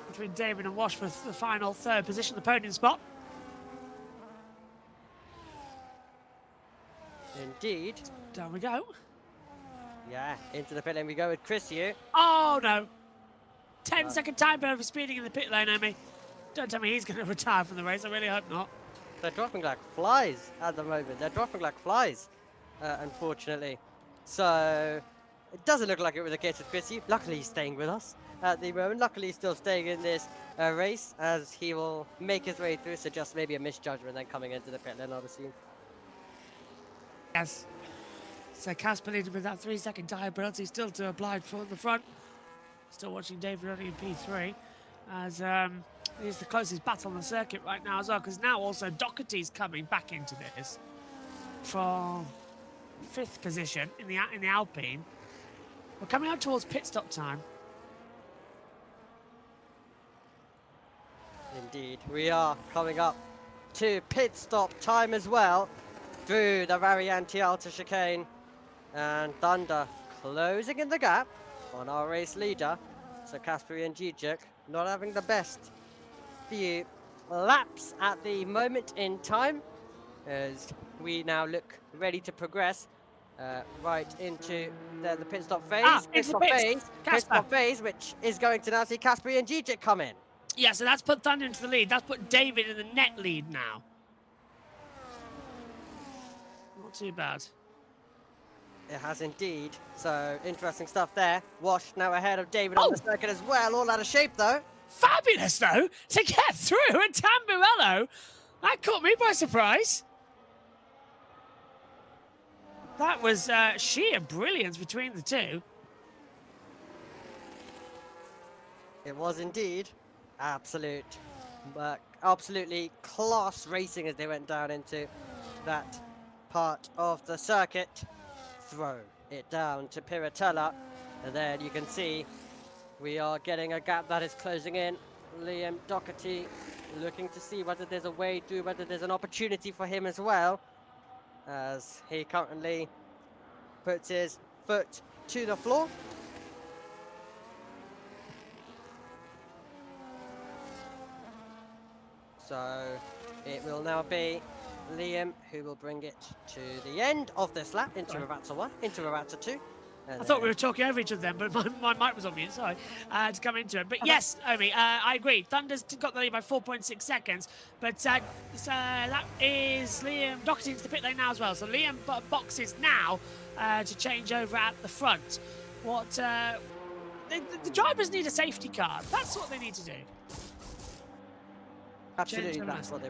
between David and Washed for the final third position, the podium spot. Indeed. Down we go. Yeah, into the pit lane we go with Chris Yu. Oh no! 10-second time penalty for speeding in the pit lane, Amy. Don't tell me he's going to retire from the race. I really hope not. They're dropping like flies at the moment. They're dropping like flies, unfortunately. So it doesn't look like it was the case with Chris Yu. Luckily, he's staying with us at the moment. Luckily, he's still staying in this race as he will make his way through. So just maybe a misjudgment then coming into the pit lane, obviously. Yes. So Casper leading with that 3-second tyre penalty still to apply for the front. Still watching David running in P3 as he's the closest battle on the circuit right now as well, because now also Doherty's coming back into this from 5th position in the Alpine. We're coming out towards pit stop time. Indeed, we are coming up to pit stop time as well through the Variante Alta chicane, and Thunder closing in the gap on our race leader. So Kasperi and Žižek not having the best few laps at the moment in time as we now look ready to progress right into the pit stop phase. Pit stop phase, which is going to now see Kasperi and Žižek come in. Yeah, so that's put Thunder into the lead. That's put David in the net lead now. Not too bad. It has indeed. So interesting stuff there. Wash now ahead of David on the circuit as well. All out of shape though. Fabulous though to get through at Tamburello. That caught me by surprise. That was sheer brilliance between the two. It was indeed absolutely class racing as they went down into that part of the circuit. Throw it down to Piratella, and then you can see we are getting a gap that is closing in. Liam Doherty looking to see whether there's a way through, whether there's an opportunity for him as well, as he currently puts his foot to the floor. So it will now be Liam who will bring it to the end of this lap into Ravazza 1, into Ravazza 2. I thought we were talking over each other then, but my mic was on mute, sorry, to come into it. But yes, Omi, I agree. Thunder's got the lead by 4.6 seconds, but that is Liam Doherty into the pit lane now as well. So Liam boxes now to change over at the front. What the drivers need a safety car. That's what they need to do. Absolutely, that's what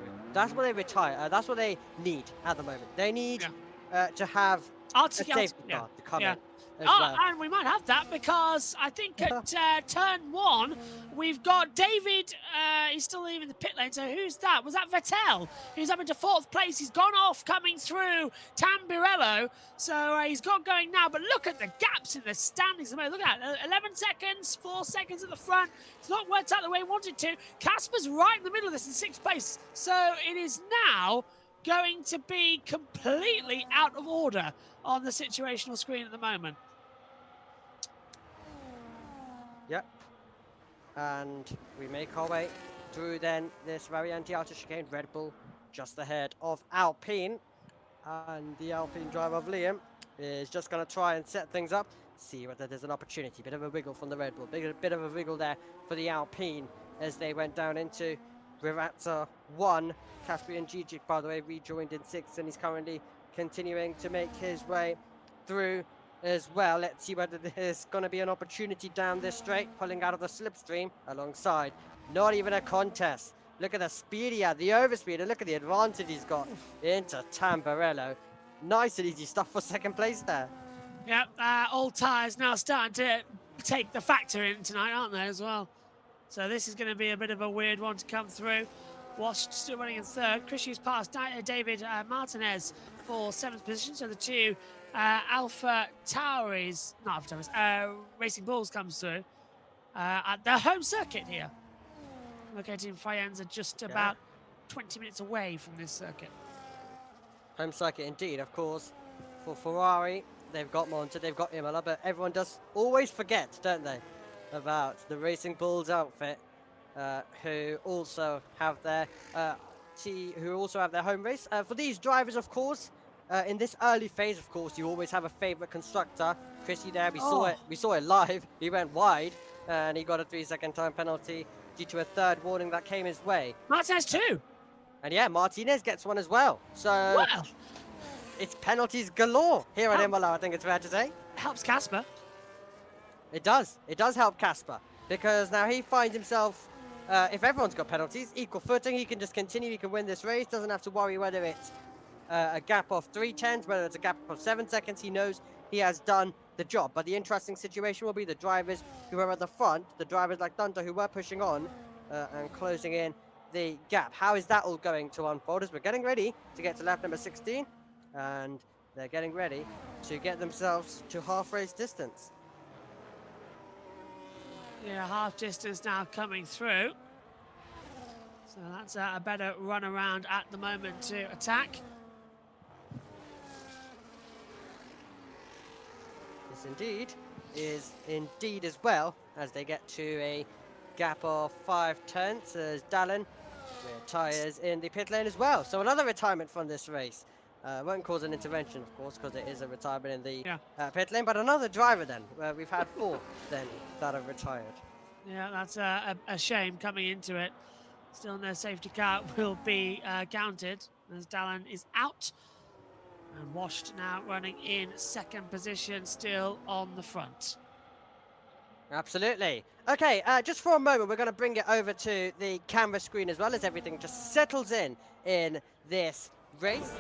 they retire. That's what they need at the moment. They need to have a safety car to come in. Well. And we might have that because I think at turn 1 we've got David. He's still leaving the pit lane. So who's that? Was that Vettel? Who's up into 4th place? He's gone off coming through Tambirello. So he's got going now. But look at the gaps in the standings. Look at that. 11 seconds, 4 seconds at the front. It's not worked out the way he wanted to. Casper's right in the middle of this in 6th place. So it is now going to be completely out of order on the situational screen at the moment. Yep. And we make our way through then this very anti-outer chicane. Red Bull just ahead of Alpine. And the Alpine driver of Liam is just going to try and set things up. See whether there's an opportunity. Bit of a wiggle from the Red Bull. Bit of a wiggle there for the Alpine as they went down into Ravazza 1. Caspian Gigic, by the way, rejoined in 6th, and he's currently continuing to make his way through as well. Let's see whether there's going to be an opportunity down this straight, pulling out of the slipstream alongside. Not even a contest. Look at the speed he had, the overspeed, and look at the advantage he's got into Tamburello. Nice and easy stuff for 2nd place there. Yep, all tyres now starting to take the factor in tonight, aren't they, as well? So this is going to be a bit of a weird one to come through. Wash still running in 3rd. Chris Hughes passed David Martinez for 7th position. So the two Alpha Tauris, not Alpha Tauris, Racing Bulls comes through at their home circuit here. Located in Faenza, just about 20 minutes away from this circuit. Home circuit indeed, of course. For Ferrari, they've got Monza, they've got Imola, but everyone does always forget, don't they, about the Racing Bulls outfit. Who also have their home race. For these drivers, of course, in this early phase, of course, you always have a favourite constructor. Chrissy there, we saw it live. He went wide, and he got a 3-second time penalty due to a 3rd warning that came his way. Martinez too. And yeah, Martinez gets one as well. So it's penalties galore here at Imola, I think it's fair to say. Helps Casper. It does. It does help Casper, because now he finds himself. If everyone's got penalties, equal footing, he can just continue, he can win this race, doesn't have to worry whether it's a gap of 3/10, whether it's a gap of 7 seconds, he knows he has done the job. But the interesting situation will be the drivers who are at the front, the drivers like Thunder who were pushing on and closing in the gap. How is that all going to unfold as we're getting ready to get to lap number 16, and they're getting ready to get themselves to half race distance. Yeah, half distance now coming through. So that's a better run around at the moment to attack. This is indeed as well, as they get to a gap of 5 tenths as Dallin retires in the pit lane as well. So another retirement from this race. Won't cause an intervention, of course, because it is a retirement in the pit lane, but another driver then. We've had 4 then that have retired. Yeah, that's a shame coming into it. Still no safety car will be counted as Dallin is out. And Washed now running in 2nd position, still on the front. Absolutely. Okay, just for a moment, we're going to bring it over to the camera screen as well, as everything just settles in this race.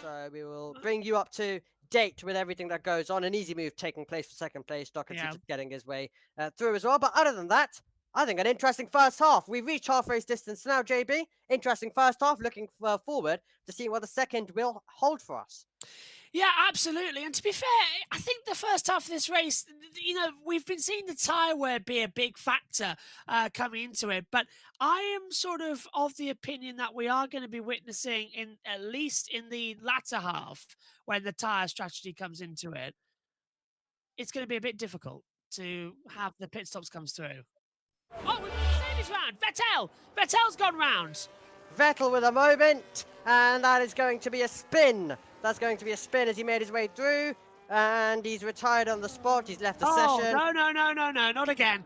So we will bring you up to date with everything that goes on. An easy move taking place for 2nd place. Doherty just getting his way through as well. But other than that, I think an interesting first half. We've reached half race distance now, JB. Interesting first half. Looking forward to see what the second will hold for us. Yeah, absolutely. And to be fair, I think the first half of this race, we've been seeing the tyre wear be a big factor coming into it. But I am sort of the opinion that we are going to be witnessing, at least in the latter half, when the tyre strategy comes into it, it's going to be a bit difficult to have the pit stops comes through. Oh, we've got the Mercedes round. Vettel's gone round. Vettel with a moment, and that is going to be a spin. That's going to be a spin as he made his way through, and he's retired on the spot. He's left the session. No, not again.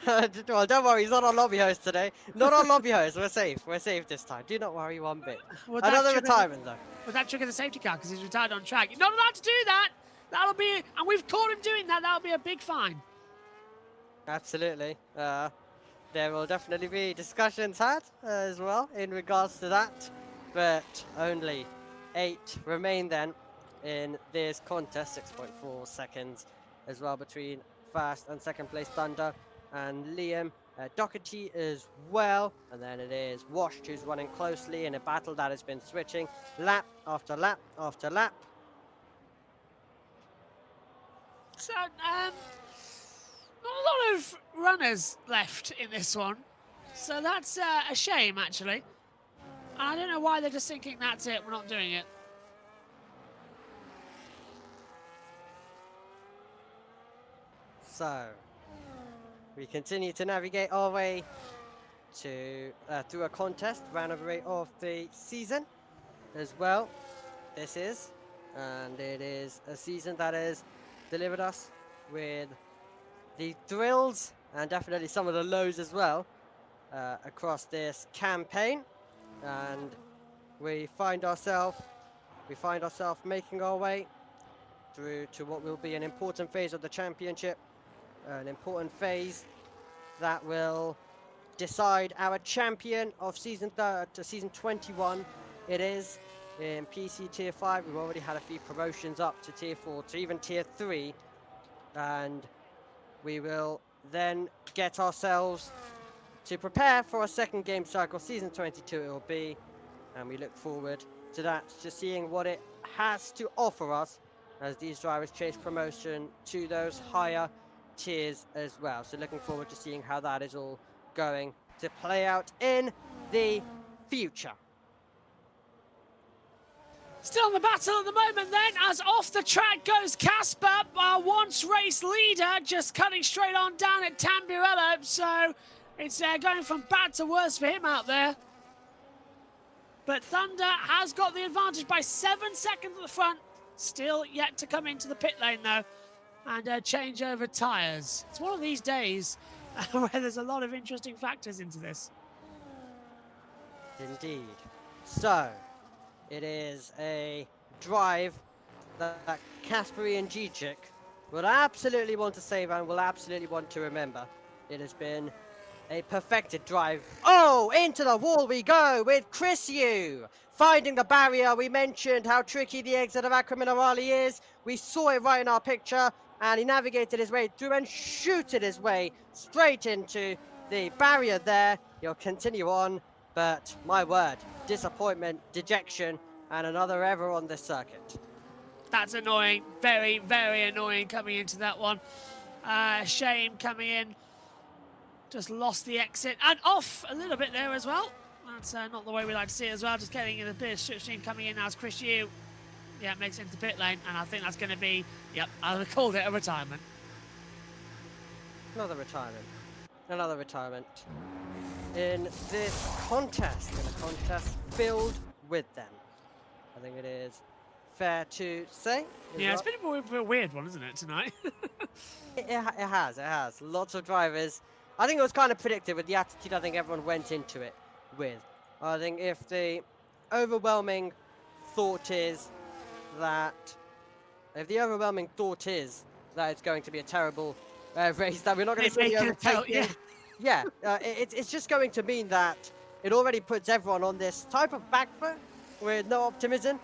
Well, don't worry, he's not on lobby host today. Not on lobby host. We're safe. We're safe this time. Do not worry one bit. Another retirement, though. Would that trigger the safety car because he's retired on track? You're not allowed to do that. That'll be, and we've caught him doing that. That'll be a big fine. Absolutely. There will definitely be discussions had as well in regards to that, but only 8 remain then in this contest. 6.4 seconds as well between first and second place Thunder and Liam. Doherty as well, and then it is Washed who's running closely in a battle that has been switching lap after lap after lap. So, not a lot of runners left in this one, so that's a shame actually. And I don't know why they're just thinking that's it, we're not doing it. So we continue to navigate our way to through a contest, round number 8 of the season as well. This is, and it is a season that has delivered us with the thrills and definitely some of the lows as well across this campaign, and we find ourselves making our way through to what will be an important phase of the championship, an important phase that will decide our champion of season 21. It is in PC tier 5. We've already had a few promotions up to tier 4 to even tier 3, and we will then get ourselves to prepare for a second game cycle. Season 22 it will be, and we look forward to that, to seeing what it has to offer us as these drivers chase promotion to those higher tiers as well. So looking forward to seeing how that is all going to play out in the future. Still in the battle at the moment then, as off the track goes Casper, our once race leader, just cutting straight on down at Tamburello. So it's going from bad to worse for him out there. But Thunder has got the advantage by 7 seconds at the front. Still yet to come into the pit lane though, and change over tyres. It's one of these days where there's a lot of interesting factors into this. Indeed. So it is a drive that Kasperi and Gijic will absolutely want to save and will absolutely want to remember. It has been a perfected drive. Oh, into the wall we go with Chris Yu. Finding the barrier. We mentioned how tricky the exit of Acre Minerali is. We saw it right in our picture, and he navigated his way through and shooted his way straight into the barrier there. He'll continue on, but my word, disappointment, dejection, and another error on this circuit. That's annoying. Very, very annoying coming into that one. Shame coming in. Just lost the exit and off a little bit there as well. That's not the way we like to see it as well. Just getting in a bit of slipstream coming in now as Chris Yu. Yeah, makes it into the pit lane, and I think that's going to be, yep, I called it a retirement. Another retirement. Another retirement. In this contest, in a contest filled with them. I think it is fair to say. Yeah, it's been a weird one, isn't it, tonight? It has. Lots of drivers. I think it was kind of predicted with the attitude I think everyone went into it with. I think if the overwhelming thought is that it's going to be a terrible race, that we're not going to see overtaking. It's just going to mean that it already puts everyone on this type of back foot with no optimism.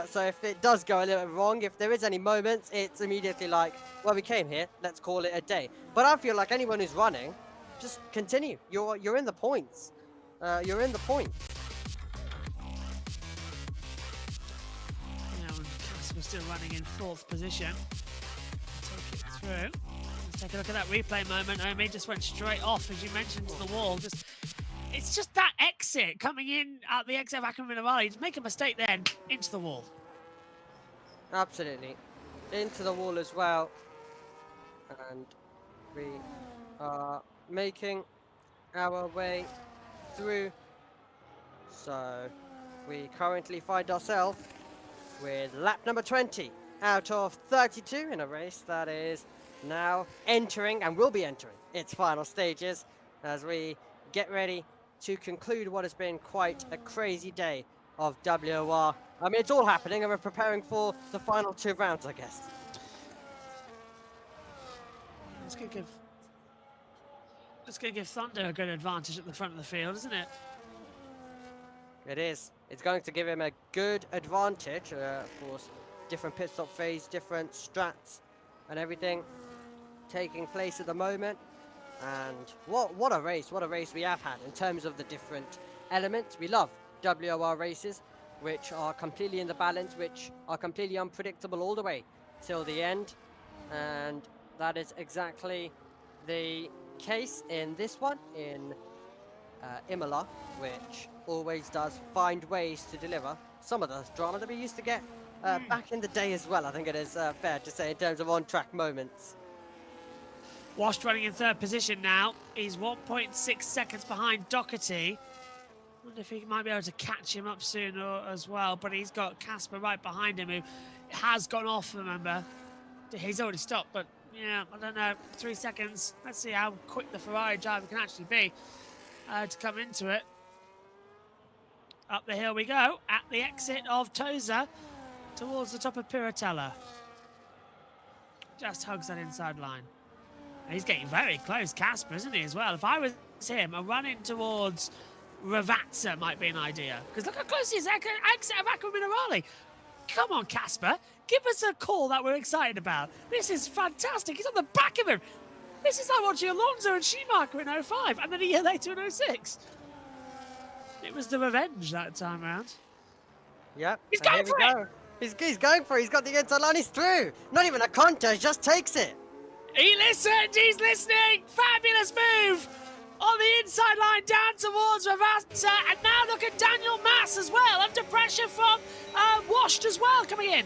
So if it does go a little bit wrong, if there is any moments, it's immediately like, well, we came here, let's call it a day. But I feel like anyone who's running just continue. You're in the points. You're in the points. Yeah, and Casper still running in 4th position. Take it through. Let's take a look at that replay moment. Omi just went straight off, as you mentioned, to the wall. It's just that exit coming in at the exit of Ackerman Minerali. Just make a mistake then, into the wall. Absolutely. Into the wall as well. And we are making our way through. So we currently find ourselves with lap number 20 out of 32 in a race that is now entering and will be entering its final stages as we get ready to conclude what has been quite a crazy day of WOR. I mean, it's all happening and we're preparing for the final 2 rounds, I guess. It's going to give Thunder a good advantage at the front of the field, isn't it? It is. It's going to give him a good advantage. Of course, different pit stop phase, different strats and everything taking place at the moment. And what a race we have had in terms of the different elements. We love WOR races, which are completely in the balance, which are completely unpredictable all the way till the end. And that is exactly the case in this one, in Imola, which always does find ways to deliver some of the drama that we used to get back in the day as well. I think it is fair to say in terms of on-track moments. Washed running in 3rd position now. He's 1.6 seconds behind Doherty. Wonder if he might be able to catch him up soon as well, but he's got Casper right behind him, who has gone off, remember. He's already stopped, but yeah, I don't know, 3 seconds. Let's see how quick the Ferrari driver can actually be to come into it. Up the hill we go, at the exit of Tosa, towards the top of Piratella. Just hugs that inside line. And he's getting very close, Casper, isn't he, as well? If I was him, a run in towards Ravazza might be an idea. Because look how close he is, exit of Acqua Minerale. Come on, Casper, give us a call that we're excited about. This is fantastic. He's on the back of him. This is like watching Alonso and Schumacher in 05, and then a year later in 06. It was the revenge that time round. Yep. He's going for it. He's going for it. He's got the inside line. He's through. Not even a contest. Just takes it. He listened. He's listening. Fabulous move on the inside line down towards Ravazza. And now look at Daniel Mass as well. Under pressure from Washed as well coming in.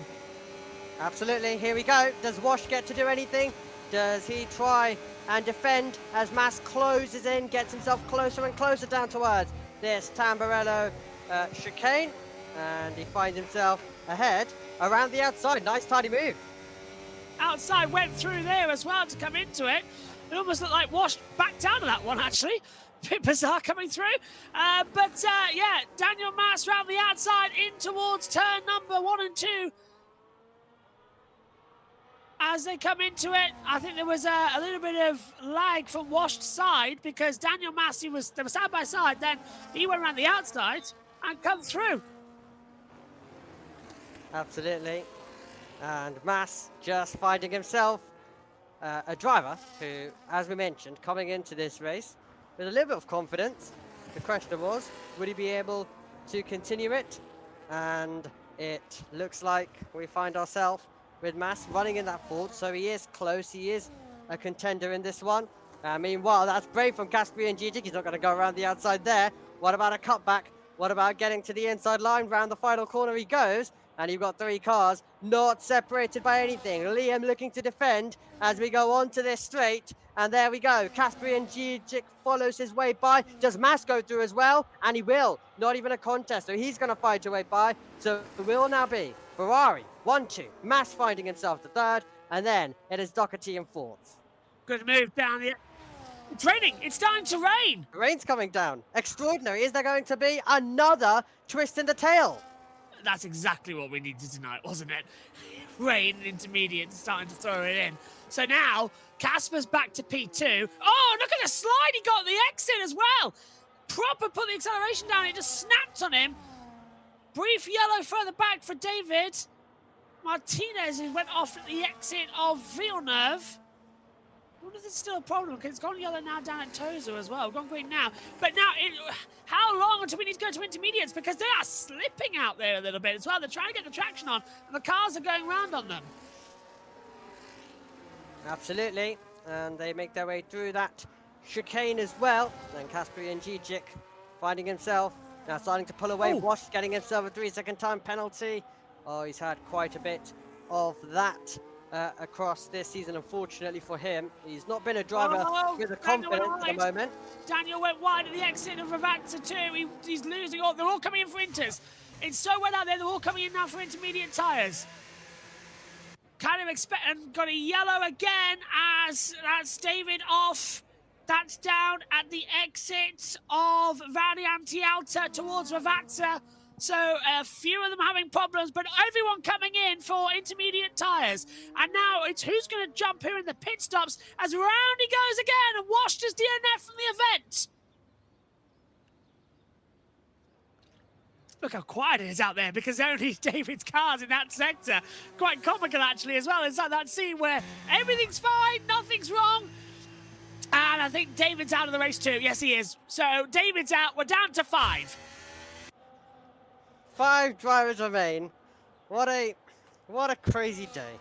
Absolutely. Here we go. Does Wash get to do anything? Does he try and defend as Mass closes in, gets himself closer and closer down towards this Tamburello chicane, and he finds himself ahead around the outside. Nice tidy move. Outside went through there as well to come into it. It almost looked like Washed back down to that one, actually. Bit bizarre coming through. Yeah, Daniel Mass round the outside in towards turn number 1 and 2. As they come into it, I think there was a little bit of lag from Washed side because Daniel Massey they were side by side, then he went around the outside and come through. Absolutely. And Mass just finding himself a driver who, as we mentioned, coming into this race with a little bit of confidence. The question was, would he be able to continue it? And it looks like we find ourselves with Mass running in that fourth, so he is close. He is a contender in this one. Meanwhile, that's brave from Caspian Gigic. He's not going to go around the outside there. What about a cutback? What about getting to the inside line? Round the final corner he goes. And you've got 3 cars not separated by anything. Liam looking to defend as we go on to this straight. And there we go. Caspian Gigic follows his way by. Does Mass go through as well? And he will. Not even a contest. So he's going to fight his way by. So it will now be Ferrari 1-2. Mass finding himself to 3rd. And then it is Doherty in 4th. Good move down the... It's raining. It's starting to rain. The rain's coming down. Extraordinary. Is there going to be another twist in the tail? That's exactly what we needed tonight, wasn't it? Rain intermediate starting to throw it in. So now, Casper's back to P2. Oh, look at the slide he got at the exit as well. Proper put the acceleration down. It just snapped on him. Brief yellow further back for David. Martinez who went off at the exit of Villeneuve. I wonder if it's still a problem, because it's gone yellow now down at Tozer as well. Gone green now. But now, how long until we need to go to intermediates? Because they are slipping out there a little bit as well. They're trying to get the traction on, and the cars are going round on them. Absolutely. And they make their way through that chicane as well. And Kasperian Gigic finding himself now starting to pull away. Oh. Wash getting himself a 3-second time penalty. Oh, he's had quite a bit of that across this season, unfortunately for him. He's not been a driver with the confidence at the moment. Daniel went wide at the exit of Ravazza too. He's losing all. They're all coming in for inters. It's so wet out there. They're all coming in now for intermediate tyres. Kind of expect, and got a yellow again as that's David off. That's down at the exit of Variante Alta towards Ravazza. So a few of them having problems, but everyone coming in for intermediate tyres. And now it's who's going to jump here in the pit stops as round he goes again and washed his DNF from the event. Look how quiet it is out there because only David's car's in that sector. Quite comical actually as well. It's like that scene where everything's fine, nothing's wrong. And I think David's out of the race too. Yes, he is. So David's out. We're down to 5. 5 drivers remain. What a crazy day.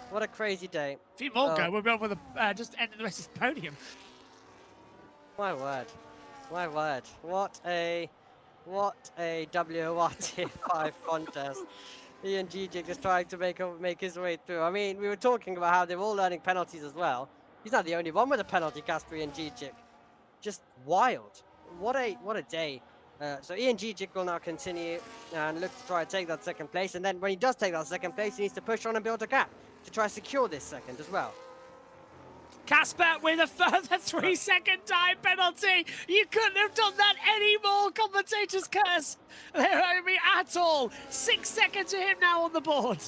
What a crazy day. A few more go. We'll be able to just end the rest of the podium. My word. My word. What a WOR Tier 5 contest. Ian Gigic just trying to make his way through. I mean, we were talking about how they're all earning penalties as well. He's not the only one with a penalty, Kasperian Gigic. Just wild. What a day. So Ian Gigic will now continue and look to try and take that second place. And then when he does take that second place, he needs to push on and build a gap to try to secure this second as well. Casper with a further 3-second time penalty. You couldn't have done that anymore, commentator's curse. They don't owe me at all. 6 seconds to him now on the board.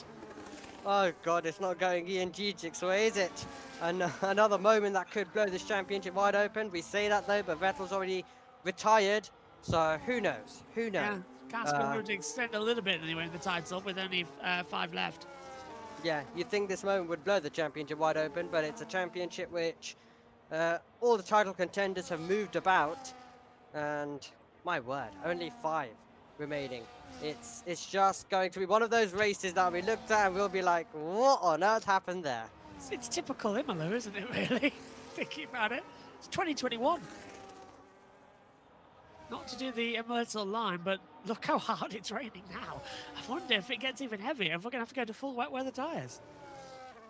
Oh God, it's not going Ian Gigic's way, is it? Another moment that could blow this championship wide open. We say that though, but Vettel's already retired. So who knows? Who knows? Yeah, Casper would extend a little bit anyway in the title with only 5 left. Yeah, you'd think this moment would blow the championship wide open, but it's a championship which all the title contenders have moved about, and my word, only 5 remaining. It's just going to be one of those races that we looked at and we'll be like, what on earth happened there? It's typical Imola, isn't it, really? Thinking about it. It's 2021. Not to do the immortal line, but look how hard it's raining now. I wonder if it gets even heavier, if we're going to have to go to full wet weather tyres.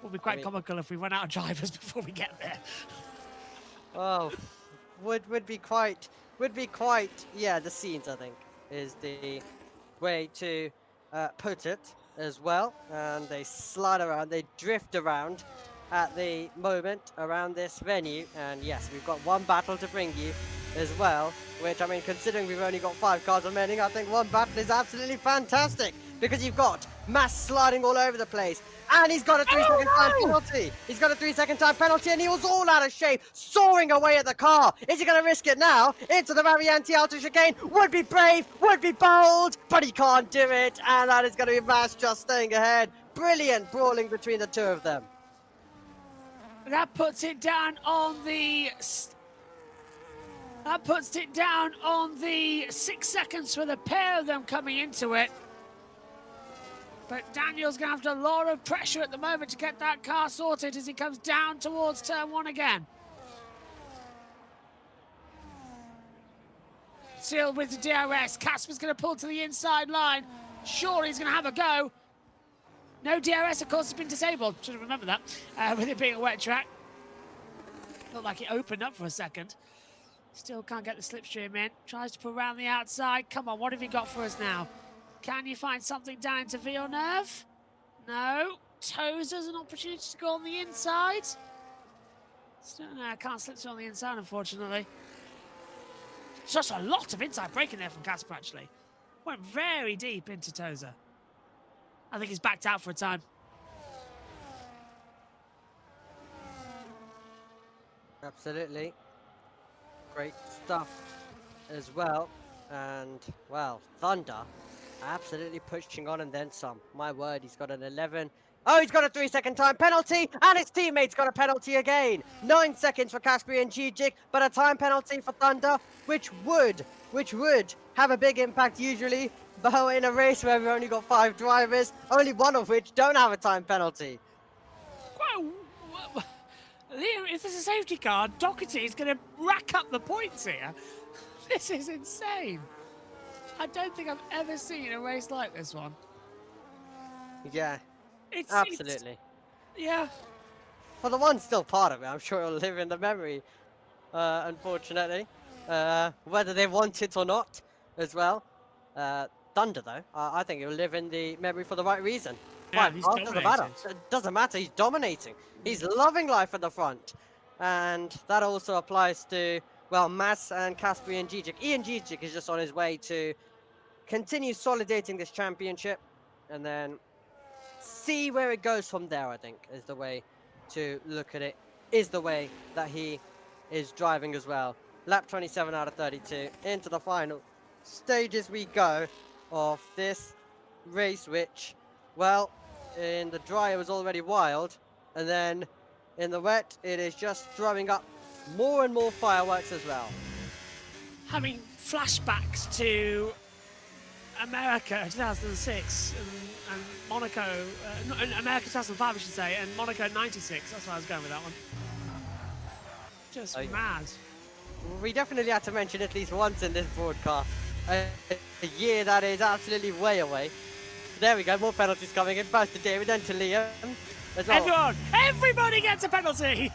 Would be quite comical if we run out of drivers before we get there. Oh, would be quite, yeah, the scenes, I think, is the way to put it as well. And they slide around, they drift around at the moment around this venue. And yes, we've got one battle to bring you as well, which, I mean, considering we've only got 5 cars remaining, I think one battle is absolutely fantastic because you've got Mass sliding all over the place, and he's got a 3-second time penalty. He's got a 3-second time penalty, and he was all out of shape, soaring away at the car. Is he going to risk it now? Into the Variante Alta chicane. Would be brave, would be bold, but he can't do it, and that is going to be Mass just staying ahead. Brilliant brawling between the two of them. That puts it down on the... That puts it down on the 6 seconds for the pair of them coming into it. But Daniel's going to have a lot of pressure at the moment to get that car sorted as he comes down towards turn 1 again. Still with the DRS. Casper's going to pull to the inside line. Surely he's going to have a go. No DRS, of course, has been disabled. Should have remembered that with it being a wet track. Looked like it opened up for a second. Still can't get the slipstream in. Tries to pull around the outside. Come on, what have you got for us now? Can you find something down into Villeneuve? No. Tozer's an opportunity to go on the inside. Still, no, I can't slip through on the inside, unfortunately. Just a lot of inside braking there from Casper, actually. Went very deep into Tozer. I think he's backed out for a time. Absolutely. Great stuff as well. And, well, Thunder absolutely pushing on and then some. My word, he's got an 11 Oh, he's got a 3-second time penalty, and his teammates got a penalty again. 9 seconds for Kasper and Gigic, but a time penalty for Thunder, which would have a big impact usually. But in a race where we've only got 5 drivers, only one of which don't have a time penalty. Whoa! Liam, if there's a safety car, Doherty is going to rack up the points here. This is insane. I don't think I've ever seen a race like this one. Yeah, It's absolutely. Yeah. For the one still part of it, I'm sure it'll live in the memory, unfortunately. Whether they want it or not, as well. Thunder, though, I think it will live in the memory for the right reason. Yeah, Right, he's doesn't matter. dominated. It doesn't matter. He's dominating. He's loving life at the front. And that also applies to, well, Mas and Kasperi and Gigic. Ian Gigic is just on his way to continue solidating this championship and then see where it goes from there, I think, is the way to look at it, is the way that he is driving as well. Lap 27 out of 32, into the final stages we go of this race, which, well, in the dry it was already wild, and then in the wet it is just throwing up more and more fireworks as well. Having flashbacks to America 2006 and Monaco, America 2005 I should say, and Monaco 96, that's why I was going with that one. Just mad. We definitely had to mention at least once in this broadcast a year that is absolutely way away. There we go, more penalties coming in, first to David, then to Liam as well. Everybody gets a penalty!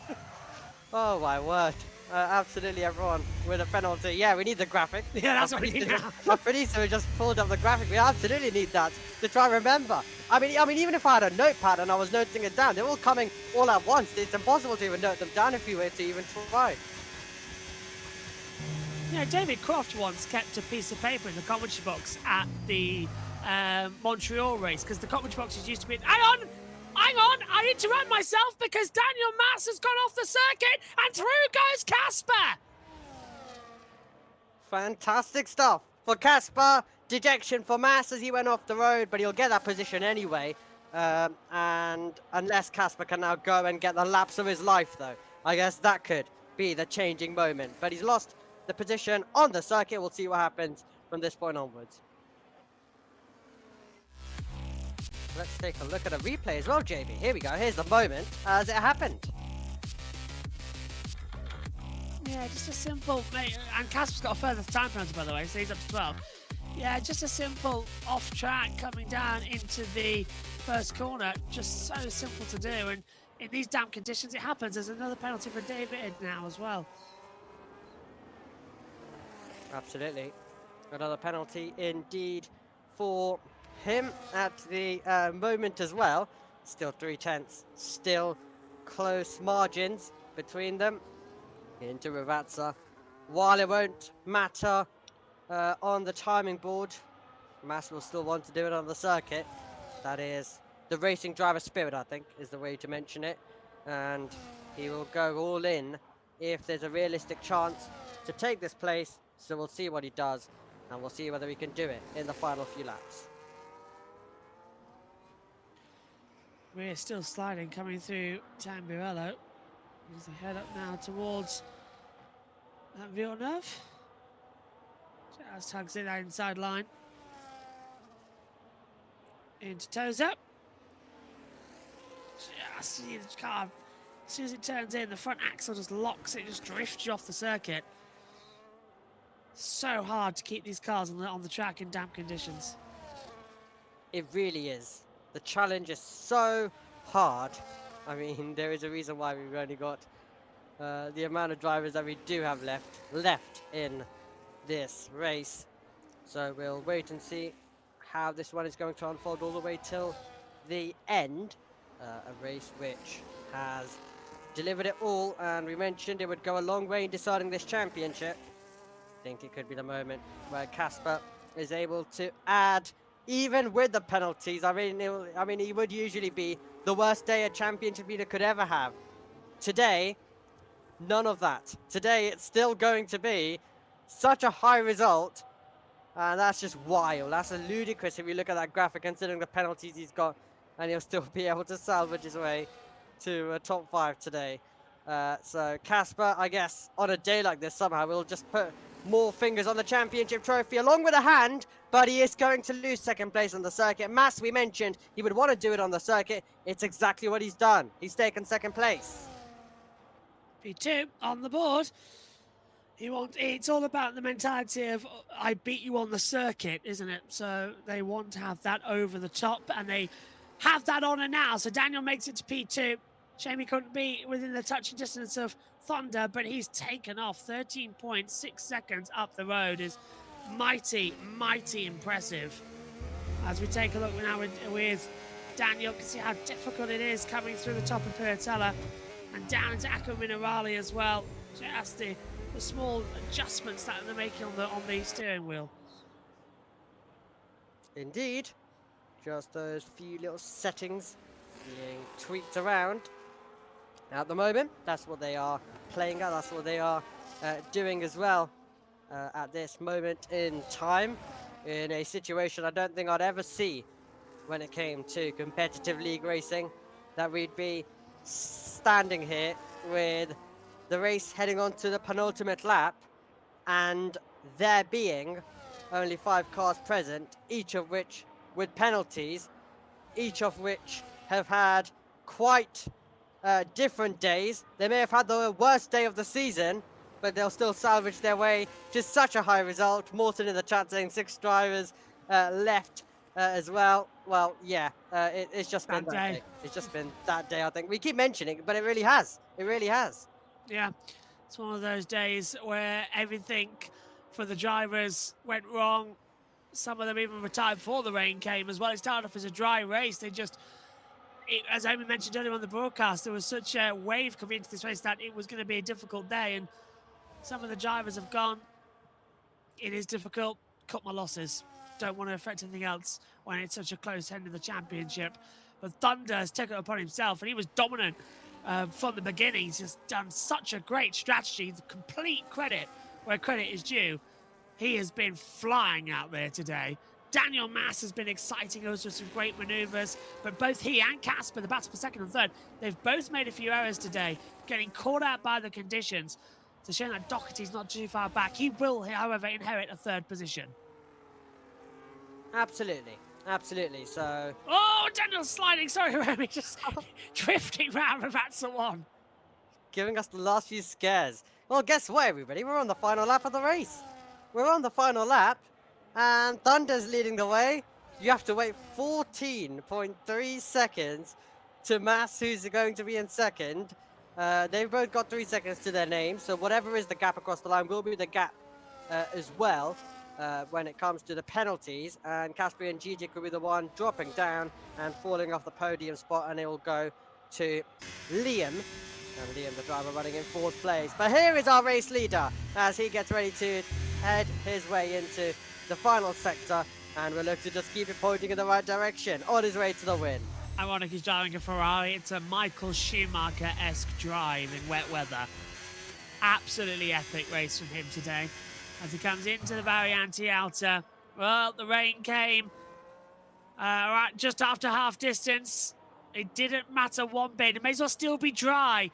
Oh my word. Absolutely everyone with a penalty. Yeah, we need the graphic. Yeah, that's what we need now. Our producer just pulled up the graphic. We absolutely need that to try and remember. I mean, even if I had a notepad and I was noting it down, they're all coming all at once. It's impossible to even note them down if you were to even try. You know, David Croft once kept a piece of paper in the commentary box at the Montreal race, because the commentary boxes used to be... Hang on, I interrupt myself because Daniel Mas has gone off the circuit and through goes Kasper. Fantastic stuff for Kasper. Dejection for Mas as he went off the road, but he'll get that position anyway. And unless Kasper can now go and get the laps of his life, though, I guess that could be the changing moment. But he's lost the position on the circuit. We'll see what happens from this point onwards. Let's take a look at a replay as well, JB. Here we go. Here's the moment as it happened. Yeah, just a simple... And Kasper's got a further time penalty, by the way, so he's up to 12. Yeah, just a simple off-track coming down into the first corner. Just so simple to do. And in these damp conditions, it happens. There's another penalty for David now as well. Absolutely. Another penalty indeed for him at the moment as well. Still 3/10, still close margins between them. Into Ravazza. While it won't matter on the timing board, Mas will still want to do it on the circuit. That is the racing driver spirit, I think, is the way to mention it. And he will go all in if there's a realistic chance to take this place. So we'll see what he does, and we'll see whether he can do it in the final few laps. We're still sliding coming through Tamburello. As they head up now towards Villeneuve. Just tugs in that inside line. Into Toza. Just see the car. As soon as it turns in, the front axle just locks it, just drifts you off the circuit. So hard to keep these cars on the track in damp conditions. It really is. The challenge is so hard. I mean, there is a reason why we've only got the amount of drivers that we do have left in this race. So we'll wait and see how this one is going to unfold all the way till the end. A race which has delivered it all, and we mentioned it would go a long way in deciding this championship. I think it could be the moment where Kasper is able to add, even with the penalties. I mean, he would usually be the worst day a championship leader could ever have. Today, none of that. Today, it's still going to be such a high result, and that's just wild. That's ludicrous if you look at that graphic, considering the penalties he's got and he'll still be able to salvage his way to top 5 today. So Casper, I guess, on a day like this, somehow will just put more fingers on the championship trophy along with a hand, but he is going to lose second place on the circuit. Mass, we mentioned he would want to do it on the circuit. It's exactly what he's done. He's taken second place. P2 on the board. It's all about the mentality of I beat you on the circuit, isn't it? So they want to have that over the top, and they have that honor now. So Daniel makes it to P2. Shame he couldn't be within the touching distance of Thunder, but he's taken off 13.6 seconds up the road. Is mighty, mighty impressive. As we take a look now with Daniel, you can see how difficult it is coming through the top of Piratella and down into Aqua Minerale as well. Just the small adjustments that they're making on the steering wheel. Indeed. Just those few little settings being tweaked around at the moment. That's what they are playing at. That's what they are doing as well at this moment in time, in a situation I don't think I'd ever see when it came to competitive league racing, that we'd be standing here with the race heading on to the penultimate lap and there being only 5 cars present, each of which with penalties, each of which have had quite different days. They may have had the worst day of the season, but they'll still salvage their way to such a high result. Morton in the chat saying 6 drivers left as well. Well, yeah, it's just been that day. It's just been that day, I think. We keep mentioning it, but it really has. It really has. Yeah, it's one of those days where everything for the drivers went wrong. Some of them even retired before the rain came as well. It started off as a dry race. They just, as Amy mentioned earlier on the broadcast, there was such a wave coming into this race that it was going to be a difficult day. And some of the drivers have gone, it is difficult, cut my losses. Don't want to affect anything else when it's such a close end of the championship. But Thunder has taken it upon himself, and he was dominant from the beginning. He's just done such a great strategy. The complete credit where credit is due. He has been flying out there today. Daniel Mass has been exciting us with some great maneuvers, but both he and Casper, the battle for second and third, they've both made a few errors today, getting caught out by the conditions. It's a shame that Doherty's not too far back. He will, however, inherit a third position. Absolutely. Absolutely. So. Oh, Daniel's sliding. Sorry, Remy, just drifting round with Ratsa 1. Giving us the last few scares. Well, guess what, everybody? We're on the final lap of the race. We're on the final lap, and Thunder's leading the way. You have to wait 14.3 seconds to Mass, who's going to be in second. They've both got 3 seconds to their name, so whatever is the gap across the line will be the gap as well when it comes to the penalties. And Casper and Gigic will be the one dropping down and falling off the podium spot, and it will go to Liam. And Liam, the driver, running in 4th place. But here is our race leader as he gets ready to head his way into the final sector, and we'll look to just keep it pointing in the right direction on his way to the win. Ironic, he's driving a Ferrari. It's a Michael Schumacher-esque drive in wet weather. Absolutely epic race from him today. As he comes into the Variante Alta, well, the rain came right just after half distance. It didn't matter one bit. It may as well still be dry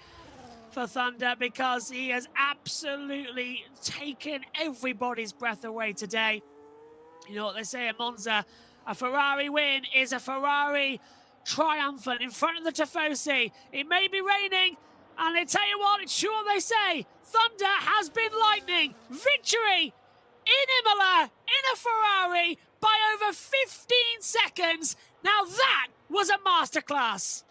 for Thunder because he has absolutely taken everybody's breath away today. You know what they say at Monza, a Ferrari win is a Ferrari triumphant in front of the Tifosi. It may be raining, and I tell you what, it's true what they say. Thunder has been lightning. Victory in Imola in a Ferrari by over 15 seconds. Now that was a masterclass.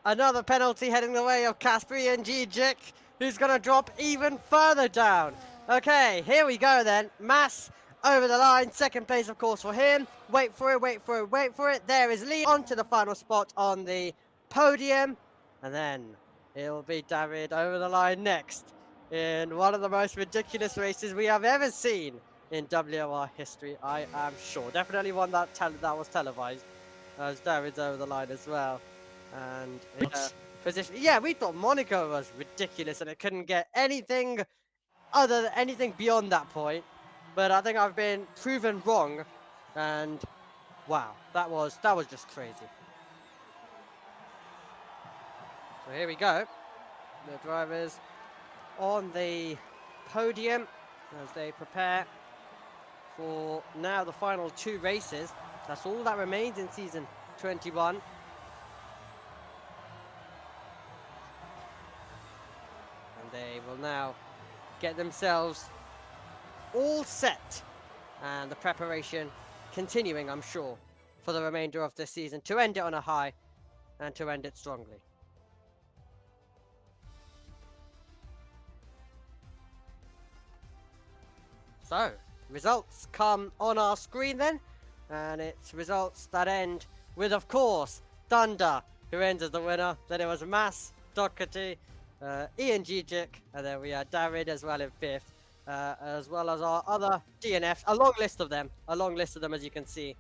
Another penalty heading the way of Kasperi and Gigic, who's going to drop even further down. Okay, here we go then. Mass over the line. Second place, of course, for him. Wait for it, wait for it, wait for it. There is Lee on to the final spot on the podium. And then it will be David over the line next in one of the most ridiculous races we have ever seen in WOR history, I am sure. Definitely one that was televised. As David's over the line as well. And in a position, yeah, we thought Monaco was ridiculous and it couldn't get anything beyond that point. But I think I've been proven wrong, and wow, that was just crazy. So here we go. The drivers on the podium as they prepare for now the final 2 races. That's all that remains in season 21. And they will now get themselves all set, and the preparation continuing, I'm sure, for the remainder of this season to end it on a high and to end it strongly. So, results come on our screen then, and it's results that end with, of course, Thunder, who ends as the winner. Then it was Mass, Doherty, Ian Gigic, and then we had David as well in 5th, as well as our other DNFs. A long list of them, as you can see,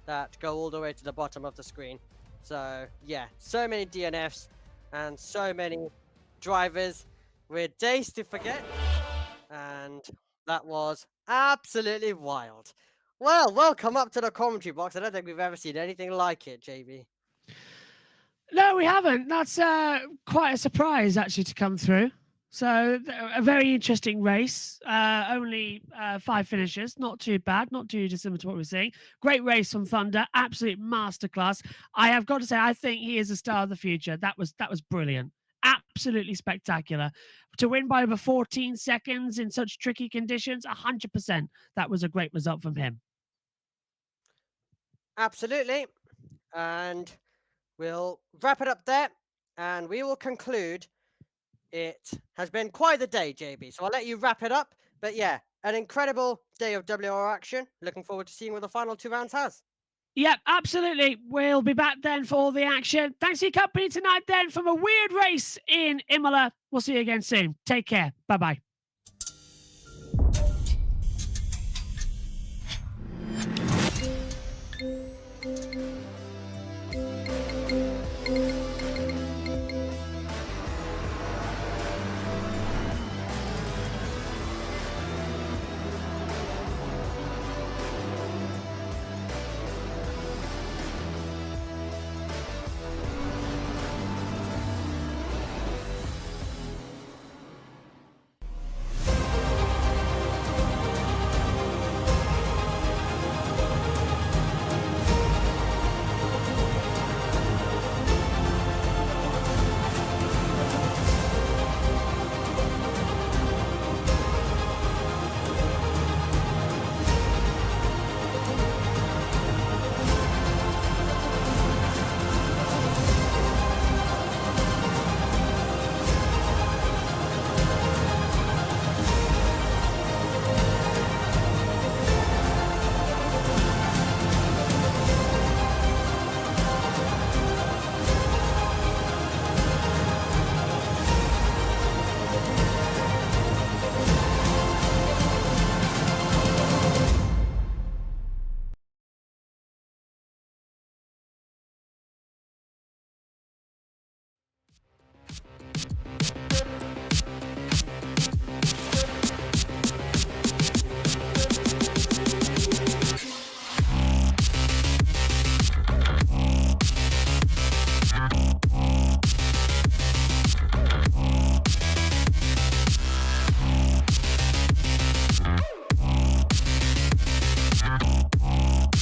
that go all the way to the bottom of the screen. So, yeah, so many DNFs and so many drivers with days to forget, and that was absolutely wild. Well, welcome up to the commentary box. I don't think we've ever seen anything like it, JB. No, we haven't. That's quite a surprise, actually, to come through. So a very interesting race. Only 5 finishes. Not too bad. Not too dissimilar to what we're seeing. Great race from Thunder. Absolute masterclass. I have got to say, I think he is a star of the future. That was brilliant. Absolutely spectacular. To win by over 14 seconds in such tricky conditions, 100%. That was a great result from him. Absolutely. And we'll wrap it up there, and we will conclude. It has been quite the day, JB, so I'll let you wrap it up. But yeah, an incredible day of WOR action. Looking forward to seeing what the final 2 rounds has. Yep, absolutely. We'll be back then for all the action. Thanks for your company tonight then from a weird race in Imola. We'll see you again soon. Take care. Bye-bye.